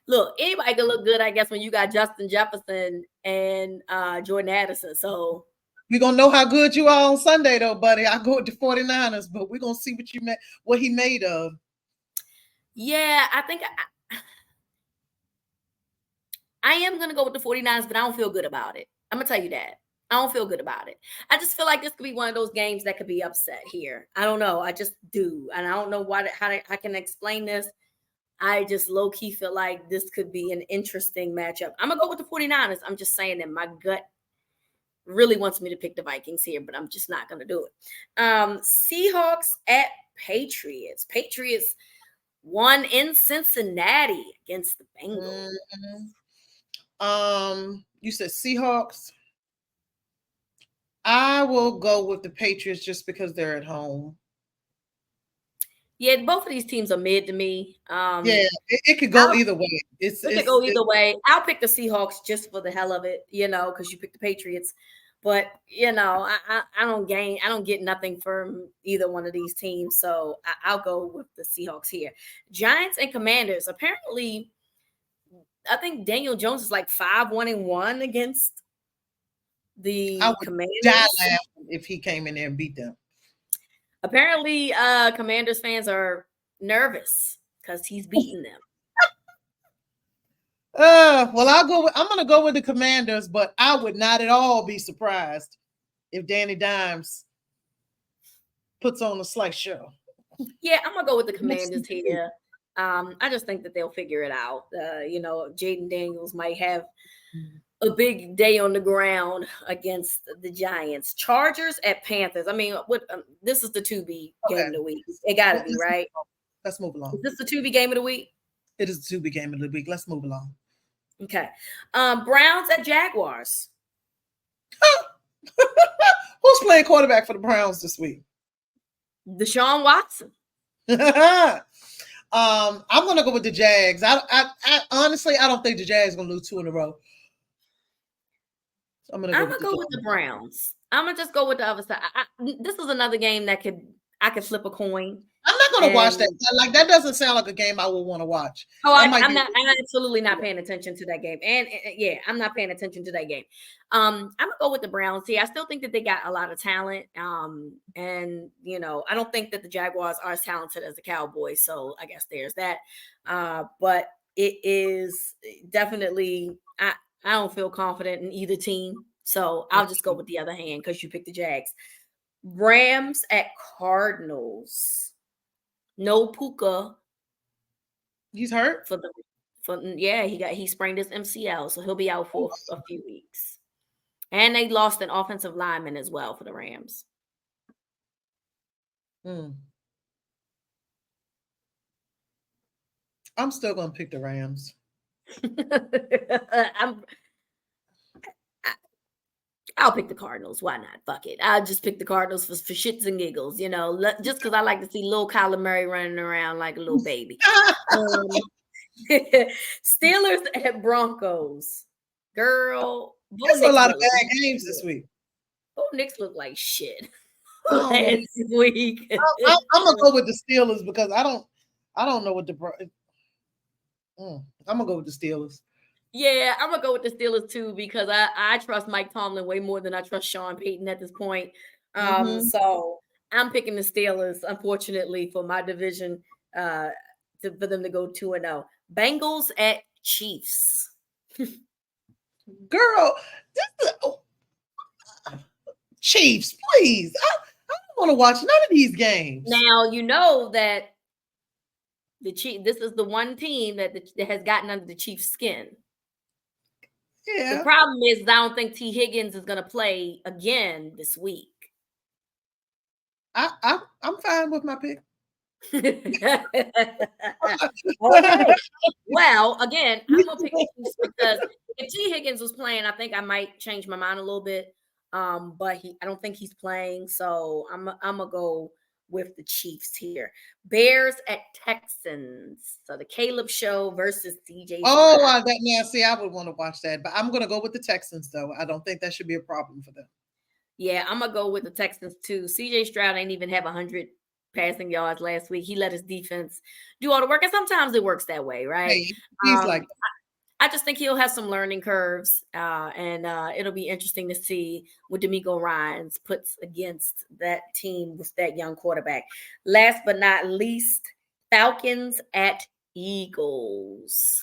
Look, anybody can look good, I guess, when you got Justin Jefferson and Jordan Addison. So we're going to know how good you are on Sunday, though, buddy. I go with the 49ers, but we're going to see what he made of. Yeah, I think I am going to go with the 49ers, but I don't feel good about it. I'm going to tell you that. I don't feel good about it. I just feel like this could be one of those games that could be upset here. I don't know. I just do. And I don't know how I can explain this. I just low-key feel like this could be an interesting matchup. I'm going to go with the 49ers. I'm just saying that my gut really wants me to pick the Vikings here, but I'm just not going to do it. Seahawks at Patriots. Patriots won in Cincinnati against the Bengals. You said Seahawks. I will go with the Patriots just because they're at home. Yeah, both of these teams are mid to me. It could go either way. It could go either way. I'll pick the Seahawks just for the hell of it, because you picked the Patriots. But I don't get nothing from either one of these teams, so I'll go with the Seahawks here. Giants and Commanders. Apparently, I think Daniel Jones is like 5-1-1 against the Commanders. Die laughing if he came in there and beat them. Apparently, Commanders fans are nervous because he's beating them. Well, I'm going to go with the Commanders, but I would not at all be surprised if Danny Dimes puts on a slight show. Yeah, I'm gonna go with the Commanders here. I just think that they'll figure it out. Jaden Daniels might have a big day on the ground against the Giants. Chargers at Panthers. I mean, this is the 2B game of the week. It got to be, right? Let's move along. Is this the 2B game of the week? It is the 2B game of the week. Let's move along. Okay. Browns at Jaguars. Who's playing quarterback for the Browns this week? Deshaun Watson. I'm going to go with the Jags. I honestly, I don't think the Jags are going to lose 2 in a row. So I'm going to go with the Browns. I'm going to just go with the other side. This is another game that I could flip a coin. I'm not going to watch that. Like, that doesn't sound like a game I would want to watch. I'm absolutely not paying attention to that game. And I'm not paying attention to that game. I'm going to go with the Browns here. I still think that they got a lot of talent. And I don't think that the Jaguars are as talented as the Cowboys. So I guess there's that. But it is definitely, I don't feel confident in either team. So I'll just go with the other hand because you picked the Jags. Rams at Cardinals. No Puka. He's hurt? He sprained his MCL, so he'll be out for a few weeks. And they lost an offensive lineman as well for the Rams. I'm still going to pick the Rams. I'll pick the Cardinals. Why not? Fuck it. I'll just pick the Cardinals for shits and giggles, just because I like to see little Kyler Murray running around like a little baby. Steelers at Broncos. Girl. There's a lot of bad games this week. Knicks look like shit last week. I'm going to go with the Steelers because I don't know what I'm going to go with the Steelers. Yeah, I'm going to go with the Steelers too because I trust Mike Tomlin way more than I trust Sean Payton at this point. So I'm picking the Steelers, unfortunately, for my division for them to go 2-0. Bengals at Chiefs. Girl, Chiefs, please. I don't want to watch none of these games. Now, you know that this is the one team that has gotten under the Chiefs' skin. Yeah. The problem is I don't think T. Higgins is going to play again this week. I'm fine with my pick. Okay. Well, again, I'm going to pick the Chiefs because if T. Higgins was playing, I think I might change my mind a little bit. But I don't think he's playing, so I'm going to go with the Chiefs here. Bears at Texans. So the Caleb Show versus CJ. I would want to watch that, but I'm going to go with the Texans, though. I don't think that should be a problem for them. Yeah, I'm going to go with the Texans, too. CJ Stroud ain't even have 100 passing yards last week. He let his defense do all the work, and sometimes it works that way, right? Hey, he's like that. I just think he'll have some learning curves, and it'll be interesting to see what DeMeco Ryans puts against that team with that young quarterback. Last but not least, Falcons at Eagles.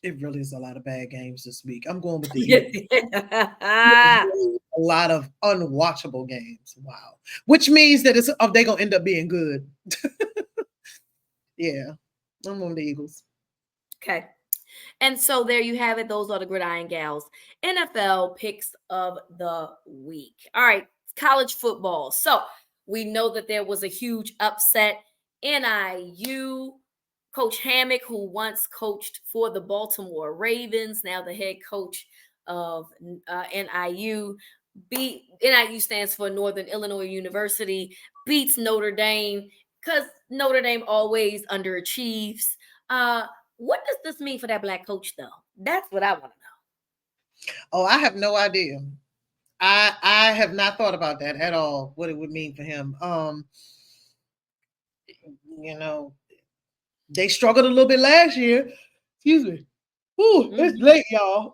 It really is a lot of bad games this week. I'm going with the Eagles. A lot of unwatchable games. Wow. Which means that they're going to end up being good. Yeah. I'm on the Eagles. Okay. And so there you have it. Those are the Gridiron Gals NFL picks of the week. All right, college football. So we know that there was a huge upset. NIU Coach Hammock, who once coached for the Baltimore Ravens, now the head coach of NIU. NIU stands for Northern Illinois University, beats Notre Dame because Notre Dame always underachieves. What does this mean for that black coach, though? That's what I want to know. Oh, I have no idea. I have not thought about that at all, what it would mean for him. You know, they struggled a little bit last year. Excuse me. Ooh, it's late, y'all.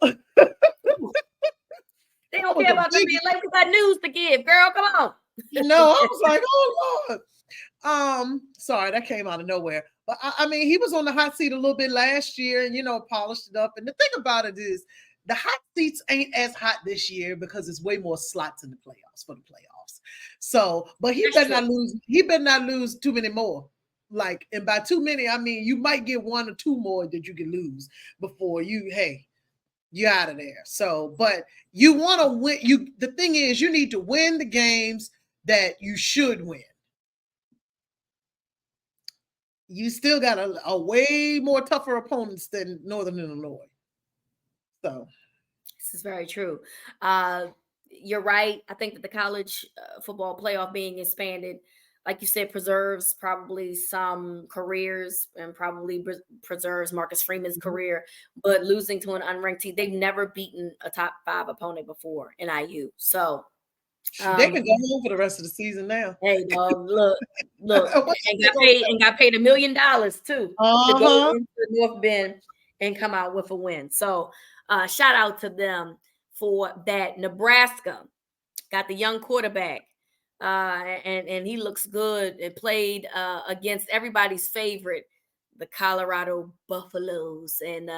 They don't care about them being late. We got news to give, girl. Come on. No, I was like, oh Lord. Sorry, that came out of nowhere. But I mean, he was on the hot seat a little bit last year and polished it up. And the thing about it is the hot seats ain't as hot this year because there's way more slots in the playoffs for the playoffs. So, but he better not lose too many more. Like, and by too many, I mean you might get one or two more that you can lose before you're out of there. So, but you want to win. The thing is, you need to win the games that you should win. You still got a way more tougher opponents than Northern Illinois. So this is very true. You're right. I think that the college football playoff being expanded, like you said, preserves probably some careers and probably preserves Marcus Freeman's career. But losing to an unranked team, they've never beaten a top 5 opponent before in IU. So they can go home for the rest of the season now. Hey, dog, look, and got paid $1 million too to go into North Bend and come out with a win. So shout out to them for that. Nebraska got the young quarterback. And he looks good and played against everybody's favorite, the Colorado Buffaloes. And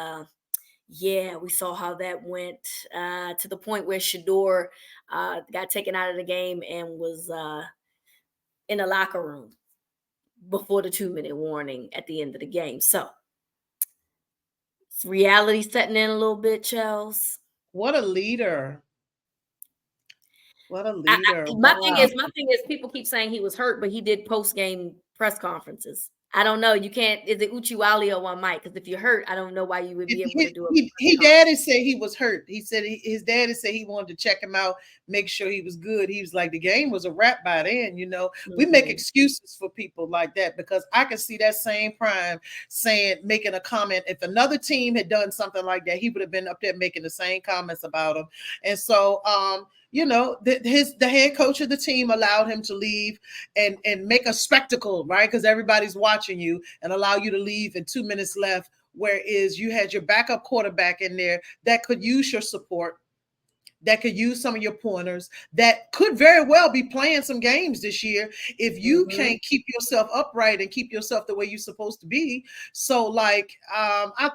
yeah, we saw how that went to the point where Shador got taken out of the game and was in the locker room before the 2-minute warning at the end of the game. So it's reality setting in a little bit, Chels. What a leader. What a leader. My thing is people keep saying he was hurt, but he did post-game press conferences. I don't know. You can't. Is it Uchiwali on mic? Because if you're hurt, I don't know why you would be able to do it. His daddy said he was hurt. He said his daddy said he wanted to check him out, make sure he was good. He was like, the game was a wrap by then. We make excuses for people like that because I can see that same Prime making a comment. If another team had done something like that, he would have been up there making the same comments about him. And so, the head coach of the team allowed him to leave and make a spectacle, right? Because everybody's watching you, and allow you to leave in 2 minutes left. Whereas you had your backup quarterback in there that could use your support, that could use some of your pointers, that could very well be playing some games this year if you can't keep yourself upright and keep yourself the way you're supposed to be. So I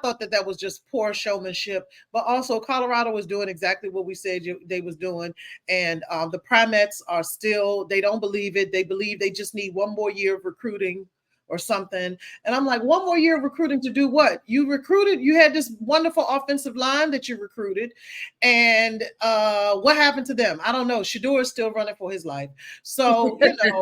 thought that was just poor showmanship, but also Colorado was doing exactly what we said they was doing. And the Primettes are still, they don't believe it. They believe they just need one more year of recruiting or something. And I'm like, one more year of recruiting to do what? You had this wonderful offensive line that you recruited. And what happened to them? I don't know. Shador is still running for his life. So, they got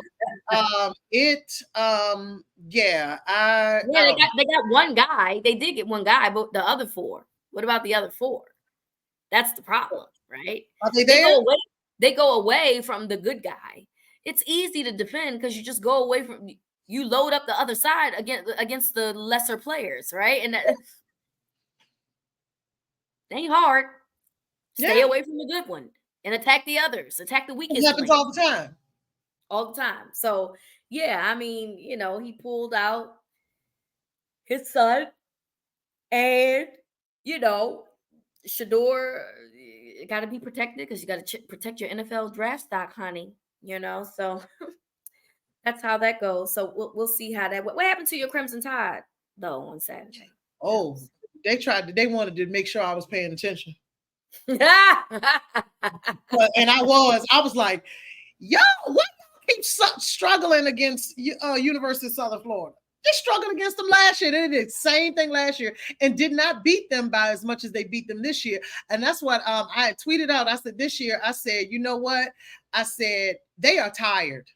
one guy. They did get one guy, but the other 4, what about the other 4? That's the problem, right? Are they there? They go away from the good guy. It's easy to defend because you just go away from, you load up the other side against the lesser players, right? And that ain't hard. Stay away from the good one and attack the others. Attack the weakest. It happens all the time. All the time. So, yeah, I mean, he pulled out his son and, Shador got to be protected because you got to protect your NFL draft stock, honey, so that's how that goes. So we'll see how that. What happened to your Crimson Tide though on Saturday? Oh, they wanted to make sure I was paying attention. And I was like, yo, what keep struggling against University of Southern Florida? They struggled against them last year. They did the same thing last year and did not beat them by as much as they beat them this year. And that's what I tweeted out. I said this year, I said, you know what? I said they are tired.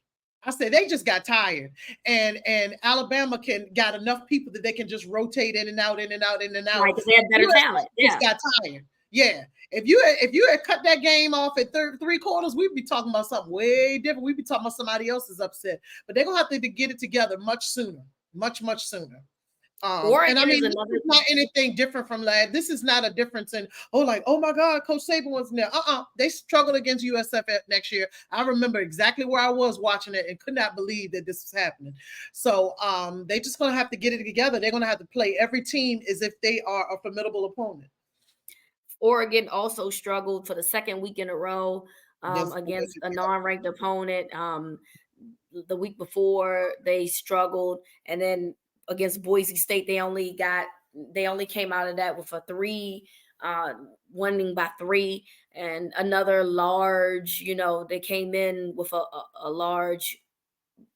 I said they just got tired, and Alabama got enough people that they can just rotate in and out, in and out, in and out. Right, because they have better talent. Just got tired. Yeah. If you had cut that game off at three quarters, we'd be talking about something way different. We'd be talking about somebody else's upset. But they're gonna have to get it together much sooner, much sooner. And I mean, this is not anything different from last. This is not a difference in oh my God, Coach Saban wasn't there. They struggled against USF next year. I remember exactly where I was watching it and could not believe that this was happening. So they just gonna have to get it together. They're gonna have to play every team as if they are a formidable opponent. Oregon also struggled for the second week in a row against a non-ranked opponent. The week before they struggled, and then against Boise State, they only came out of that with a 3, winning by 3, and another large. They came in with a large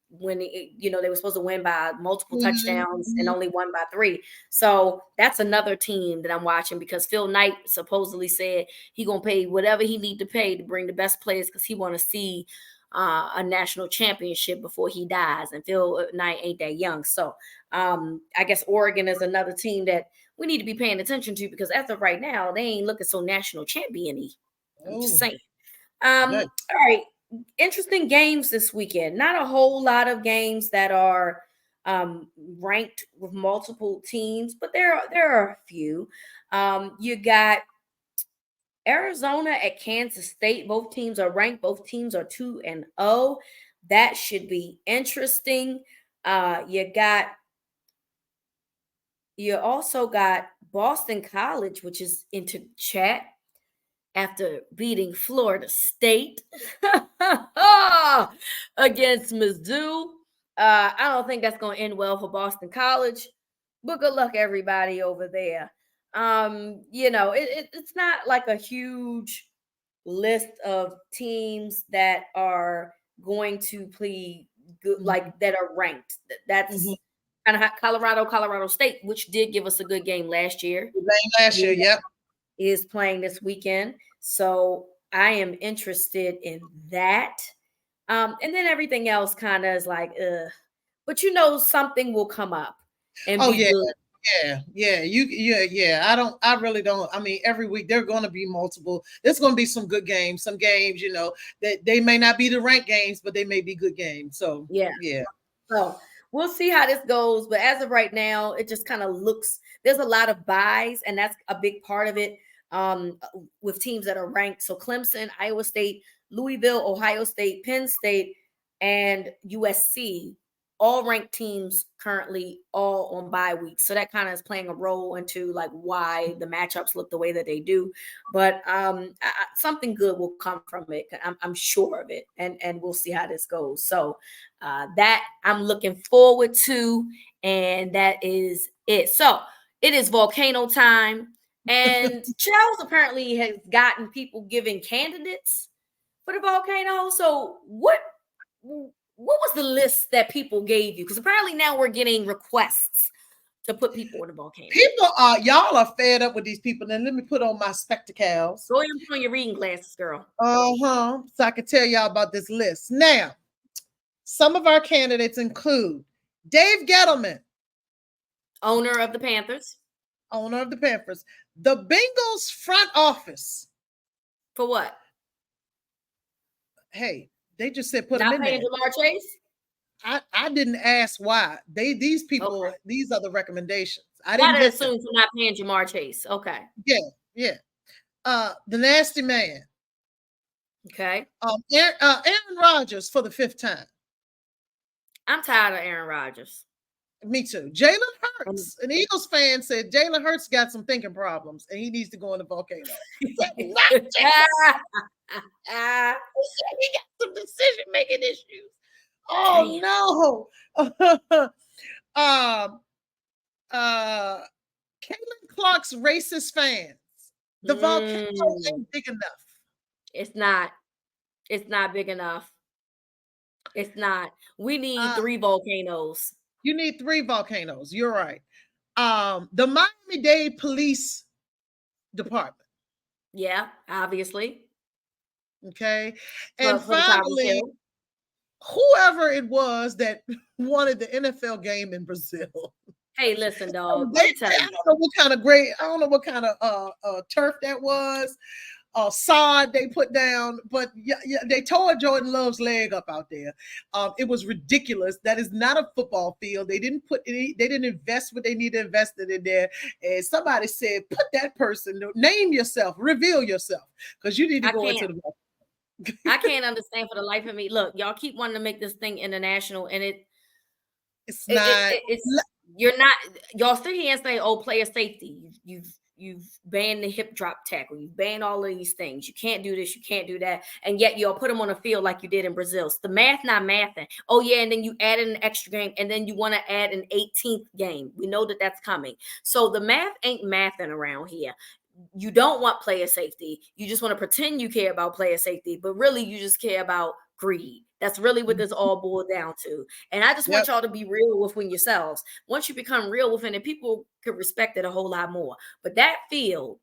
winning. They were supposed to win by multiple touchdowns and only won by 3. So that's another team that I'm watching because Phil Knight supposedly said he gonna pay whatever he need to pay to bring the best players because he want to see a national championship before he dies, and Phil Knight ain't that young. So I guess Oregon is another team that we need to be paying attention to because as of right now, they ain't looking so national champion-y. I'm just saying. All right. Interesting games this weekend. Not a whole lot of games that are ranked with multiple teams, but there are a few. You got Arizona at Kansas State. Both teams are ranked. Both teams are 2-0. That should be interesting. You also got Boston College, which is into chat after beating Florida State against Mizzou. I don't think that's going to end well for Boston College, but good luck everybody over there. It's not like a huge list of teams that are going to play good, like that are ranked. That's kind of Colorado State, which did give us a good game last year. Yep. Is playing this weekend. So I am interested in that. And then everything else kind of is like, but something will come up and be good. Yeah. I really don't. I mean, every week there are going to be multiple. There's going to be some good games. Some games, that they may not be the ranked games, but they may be good games. So yeah. So we'll see how this goes. But as of right now, it just kind of looks. There's a lot of buys, and that's a big part of it. With teams that are ranked. So Clemson, Iowa State, Louisville, Ohio State, Penn State, and USC, all ranked teams currently all on bye weeks. So that kind of is playing a role into like why the matchups look the way that they do. But something good will come from it. I'm sure of it. And we'll see how this goes. So that I'm looking forward to. And that is it. So it is volcano time. And Charles apparently has gotten people giving candidates for the volcano. So what was the list that people gave you? Because apparently now we're getting requests to put people in the volcano. Y'all are fed up with these people. Then let me put on my spectacles. Go ahead and put on your reading glasses, girl. So I can tell y'all about this list. Now, some of our candidates include Dave Gettleman, owner of the Panthers. The Bengals front office. For what? Hey, they just said put them in there. Not paying Jamar Chase? I didn't ask why. These people, these are the recommendations. I didn't assume for not paying Jamar Chase. Okay. Yeah. The Nasty Man. Okay. Aaron Rodgers for the 5th time. I'm tired of Aaron Rodgers. Me too. Jalen Hurts. An Eagles fan said Jalen Hurts got some thinking problems and he needs to go in the volcano. He got some decision-making issues. Oh no. Caitlin Clark's racist fans. The volcano ain't big enough. It's not big enough. It's not. We need 3 volcanoes. You need 3 volcanoes. You're right. The Miami-Dade Police Department. Yeah, obviously. Okay. And For the Tyreek finally, Hill. whoever it was that wanted the NFL game in Brazil. Hey, listen, dog. They, Let me tell I you. don't know what kind of great, I don't know what kind of turf that was, sod they put down, but yeah, they tore Jordan Love's leg up out there. It was ridiculous. That is not a football field. They didn't invest what they need to invest in there. And somebody said, put that person, name yourself, reveal yourself, because you need to I go can't. into the I can't understand for the life of me. Look, y'all keep wanting to make this thing international, and it's not. it's you're not. Y'all sit here and say, "Oh, player safety." You've banned the hip drop tackle. You've banned all of these things. You can't do this. You can't do that. And yet y'all put them on the field like you did in Brazil. It's the math not mathing. Oh yeah, and then you add in an extra game, and then you want to add an 18th game. We know that that's coming. So the math ain't mathing around here. You don't want player safety. You just want to pretend you care about player safety, but really you just care about greed. That's really what this all boiled down to. And I just want Yep. y'all to be real within yourselves. Once you become real within it, people could respect it a whole lot more. But that field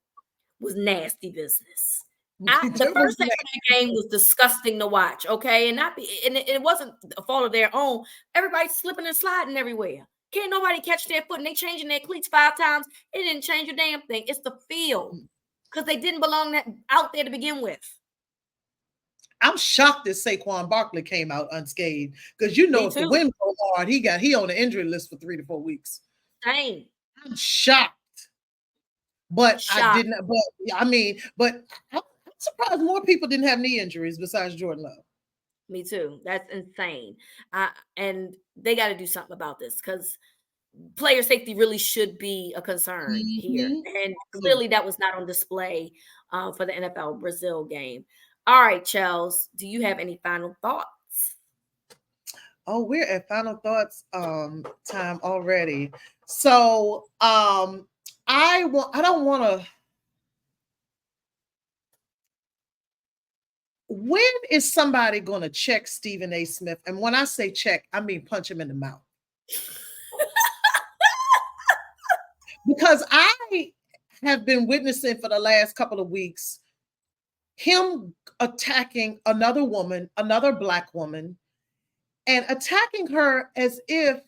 was nasty business. The It was first half of that game was disgusting to watch. Okay, and it wasn't a fault of their own. Everybody's slipping and sliding everywhere. Can't nobody catch their foot, and they changing their cleats 5 times. It didn't change a damn thing. It's the field because they didn't belong out there to begin with. I'm shocked that Saquon Barkley came out unscathed, because if the wind blow hard, he on the injury list for 3 to 4 weeks. Same. I'm shocked. But I didn't. But I'm surprised more people didn't have knee injuries besides Jordan Love. Me too. That's insane. And they got to do something about this because player safety really should be a concern here. And clearly that was not on display for the NFL Brazil game. All right, Chels, do you have any final thoughts? Oh, we're at final thoughts time already. So I don't want to. When is somebody going to check Stephen A. Smith? And when I say check, I mean punch him in the mouth. Because I have been witnessing for the last couple of weeks him attacking another woman, another Black woman, and attacking her as if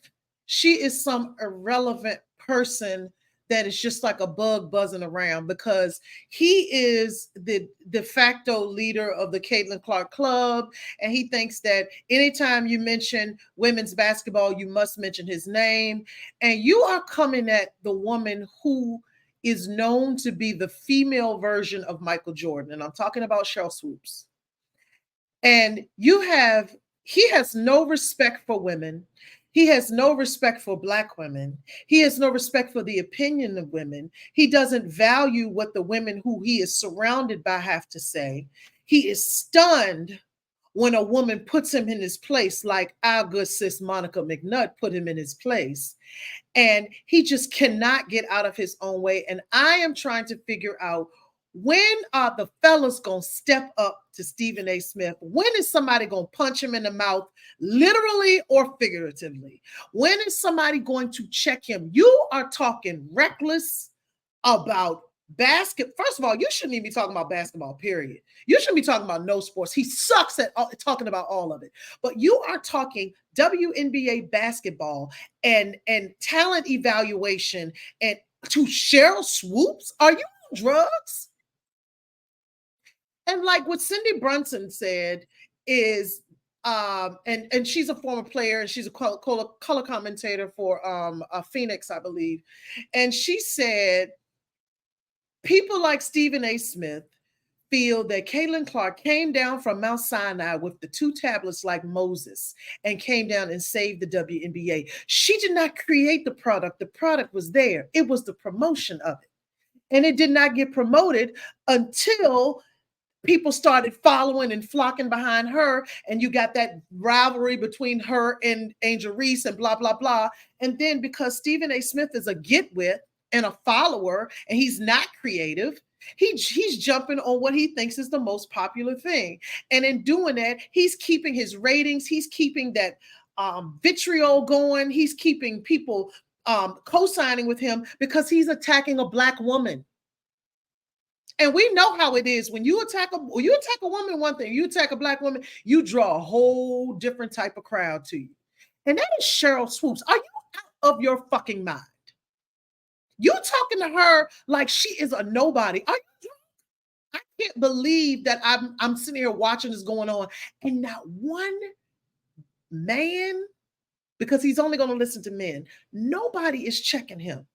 she is some irrelevant person that is just like a bug buzzing around, because he is the de facto leader of the Caitlin Clark Club. And he thinks that anytime you mention women's basketball, you must mention his name. And you are coming at the woman who is known to be the female version of Michael Jordan. And I'm talking about Sheryl Swoopes. And he has no respect for women. He has no respect for Black women. He has no respect for the opinion of women. He doesn't value what the women who he is surrounded by have to say. He is stunned when a woman puts him in his place, like our good sis Monica McNutt put him in his place. And he just cannot get out of his own way. And I am trying to figure out, when are the fellas going to step up to Stephen A. Smith? When is somebody going to punch him in the mouth, literally or figuratively? When is somebody going to check him? You are talking reckless about basketball. First of all, you shouldn't even be talking about basketball, period. You shouldn't be talking about no sports. He sucks at talking about all of it. But you are talking WNBA basketball and talent evaluation and to Sheryl Swoopes. Are you on drugs? And like what Cindy Brunson said is, and she's a former player and she's a color commentator for Phoenix, I believe. And she said, people like Stephen A. Smith feel that Caitlin Clark came down from Mount Sinai with the 2 tablets like Moses and came down and saved the WNBA. She did not create the product. The product was there. It was the promotion of it. And it did not get promoted until people started following and flocking behind her, and you got that rivalry between her and Angel Reese and blah, blah, blah. And then because Stephen A. Smith is a get-with and a follower, and he's not creative, he's jumping on what he thinks is the most popular thing. And in doing that, he's keeping his ratings, he's keeping that vitriol going. He's keeping people co-signing with him because he's attacking a Black woman. And we know how it is when you attack a woman, one thing, you attack a Black woman, you draw a whole different type of crowd to you. And that is Cheryl Swoops. Are you out of your fucking mind? You're talking to her like she is a nobody. Are you drunk? I can't believe that I'm sitting here watching this going on, and not one man, because he's only going to listen to men. Nobody is checking him.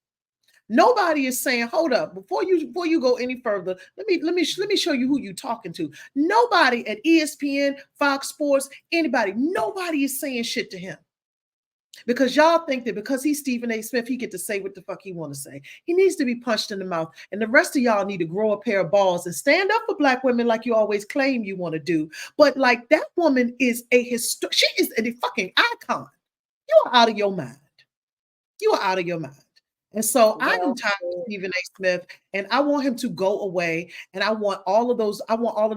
Nobody is saying, "Hold up, before you go any further, let me show you who you're talking to." Nobody at ESPN, Fox Sports, anybody, nobody is saying shit to him. Because y'all think that because he's Stephen A. Smith, he get to say what the fuck he want to say. He needs to be punched in the mouth. And the rest of y'all need to grow a pair of balls and stand up for Black women like you always claim you want to do. But like, that woman is she is a fucking icon. You are out of your mind. You are out of your mind. And so I am tired of Stephen A. Smith, and I want him to go away. And I want all of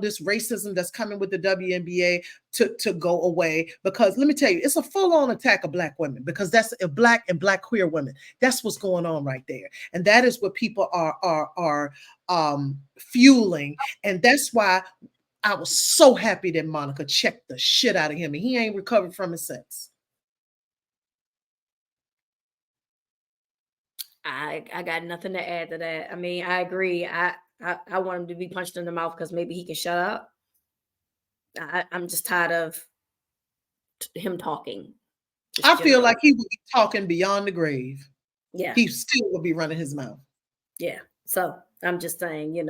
this racism that's coming with the WNBA to go away. Because let me tell you, it's a full-on attack of Black women, because that's a Black and Black queer women. That's what's going on right there. And that is what people are fueling. And that's why I was so happy that Monica checked the shit out of him, and he ain't recovered from it since. I got nothing to add to that. I mean, I agree. I want him to be punched in the mouth because maybe he can shut up. I'm just tired of him talking. I feel like he would be talking beyond the grave. Yeah. He still would be running his mouth. Yeah. So I'm just saying,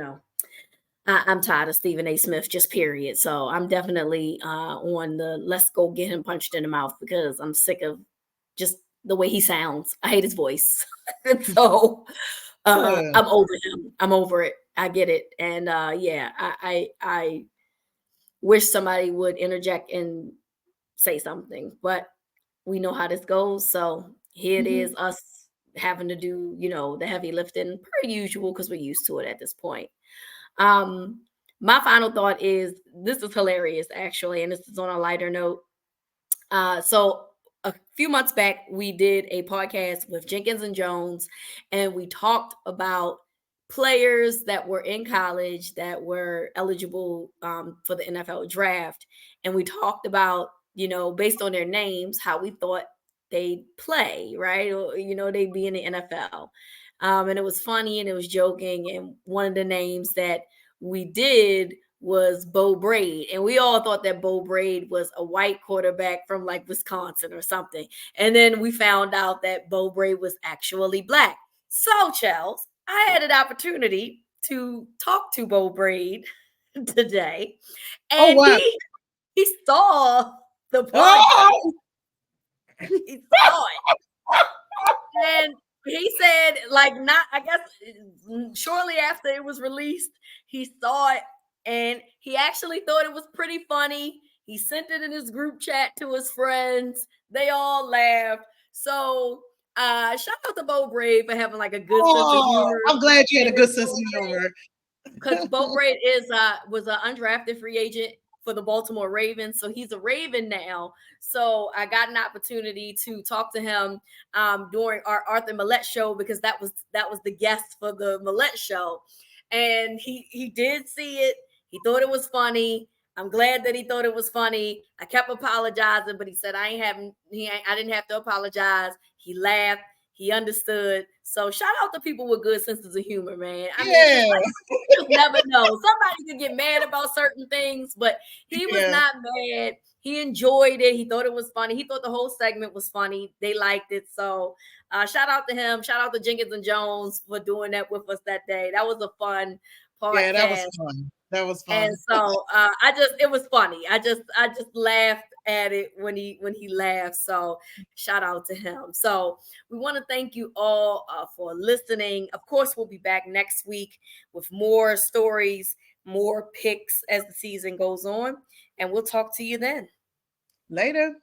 I'm tired of Stephen A. Smith, just period. So I'm definitely on the let's go get him punched in the mouth, because I'm sick of just the way he sounds. I hate his voice. So I'm over him. I'm over it. I get it. And I wish somebody would interject and say something, but we know how this goes. So here it is, us having to do, the heavy lifting per usual, because we're used to it at this point. My final thought is, this is hilarious, actually, and this is on a lighter note. So a few months back, we did a podcast with Jenkins and Jones, and we talked about players that were in college that were eligible for the NFL draft. And we talked about, based on their names, how we thought they'd play, right? Or, they'd be in the NFL. And it was funny and it was joking. And one of the names that we did was Bo Braid. And we all thought that Bo Braid was a white quarterback from like Wisconsin or something. And then we found out that Bo Braid was actually Black. So, Chels, I had an opportunity to talk to Bo Braid today. And he saw the podcast. He saw it. And he said, shortly after it was released, he saw it. And he actually thought it was pretty funny. He sent it in his group chat to his friends. They all laughed. So shout out to Bo Braid for having like a good sense of humor. I'm glad you had a good sense of humor. Because Bo Braid was an undrafted free agent for the Baltimore Ravens. So he's a Raven now. So I got an opportunity to talk to him during our Arthur Millette show, because that was the guest for the Millette show. And he did see it. He thought it was funny. I'm glad that he thought it was funny. I kept apologizing, but he said I didn't have to apologize. He laughed. He understood. So shout out to people with good senses of humor, man. I mean, you just never know. Somebody could get mad about certain things, but he was not mad. He enjoyed it. He thought it was funny. He thought the whole segment was funny. They liked it. So shout out to him. Shout out to Jenkins and Jones for doing that with us that day. That was a fun podcast. Yeah, that was fun. That was fun. And so it was funny. I just laughed at it when he laughed. So shout out to him. So we want to thank you all for listening. Of course, we'll be back next week with more stories, more picks as the season goes on, and we'll talk to you then. Later.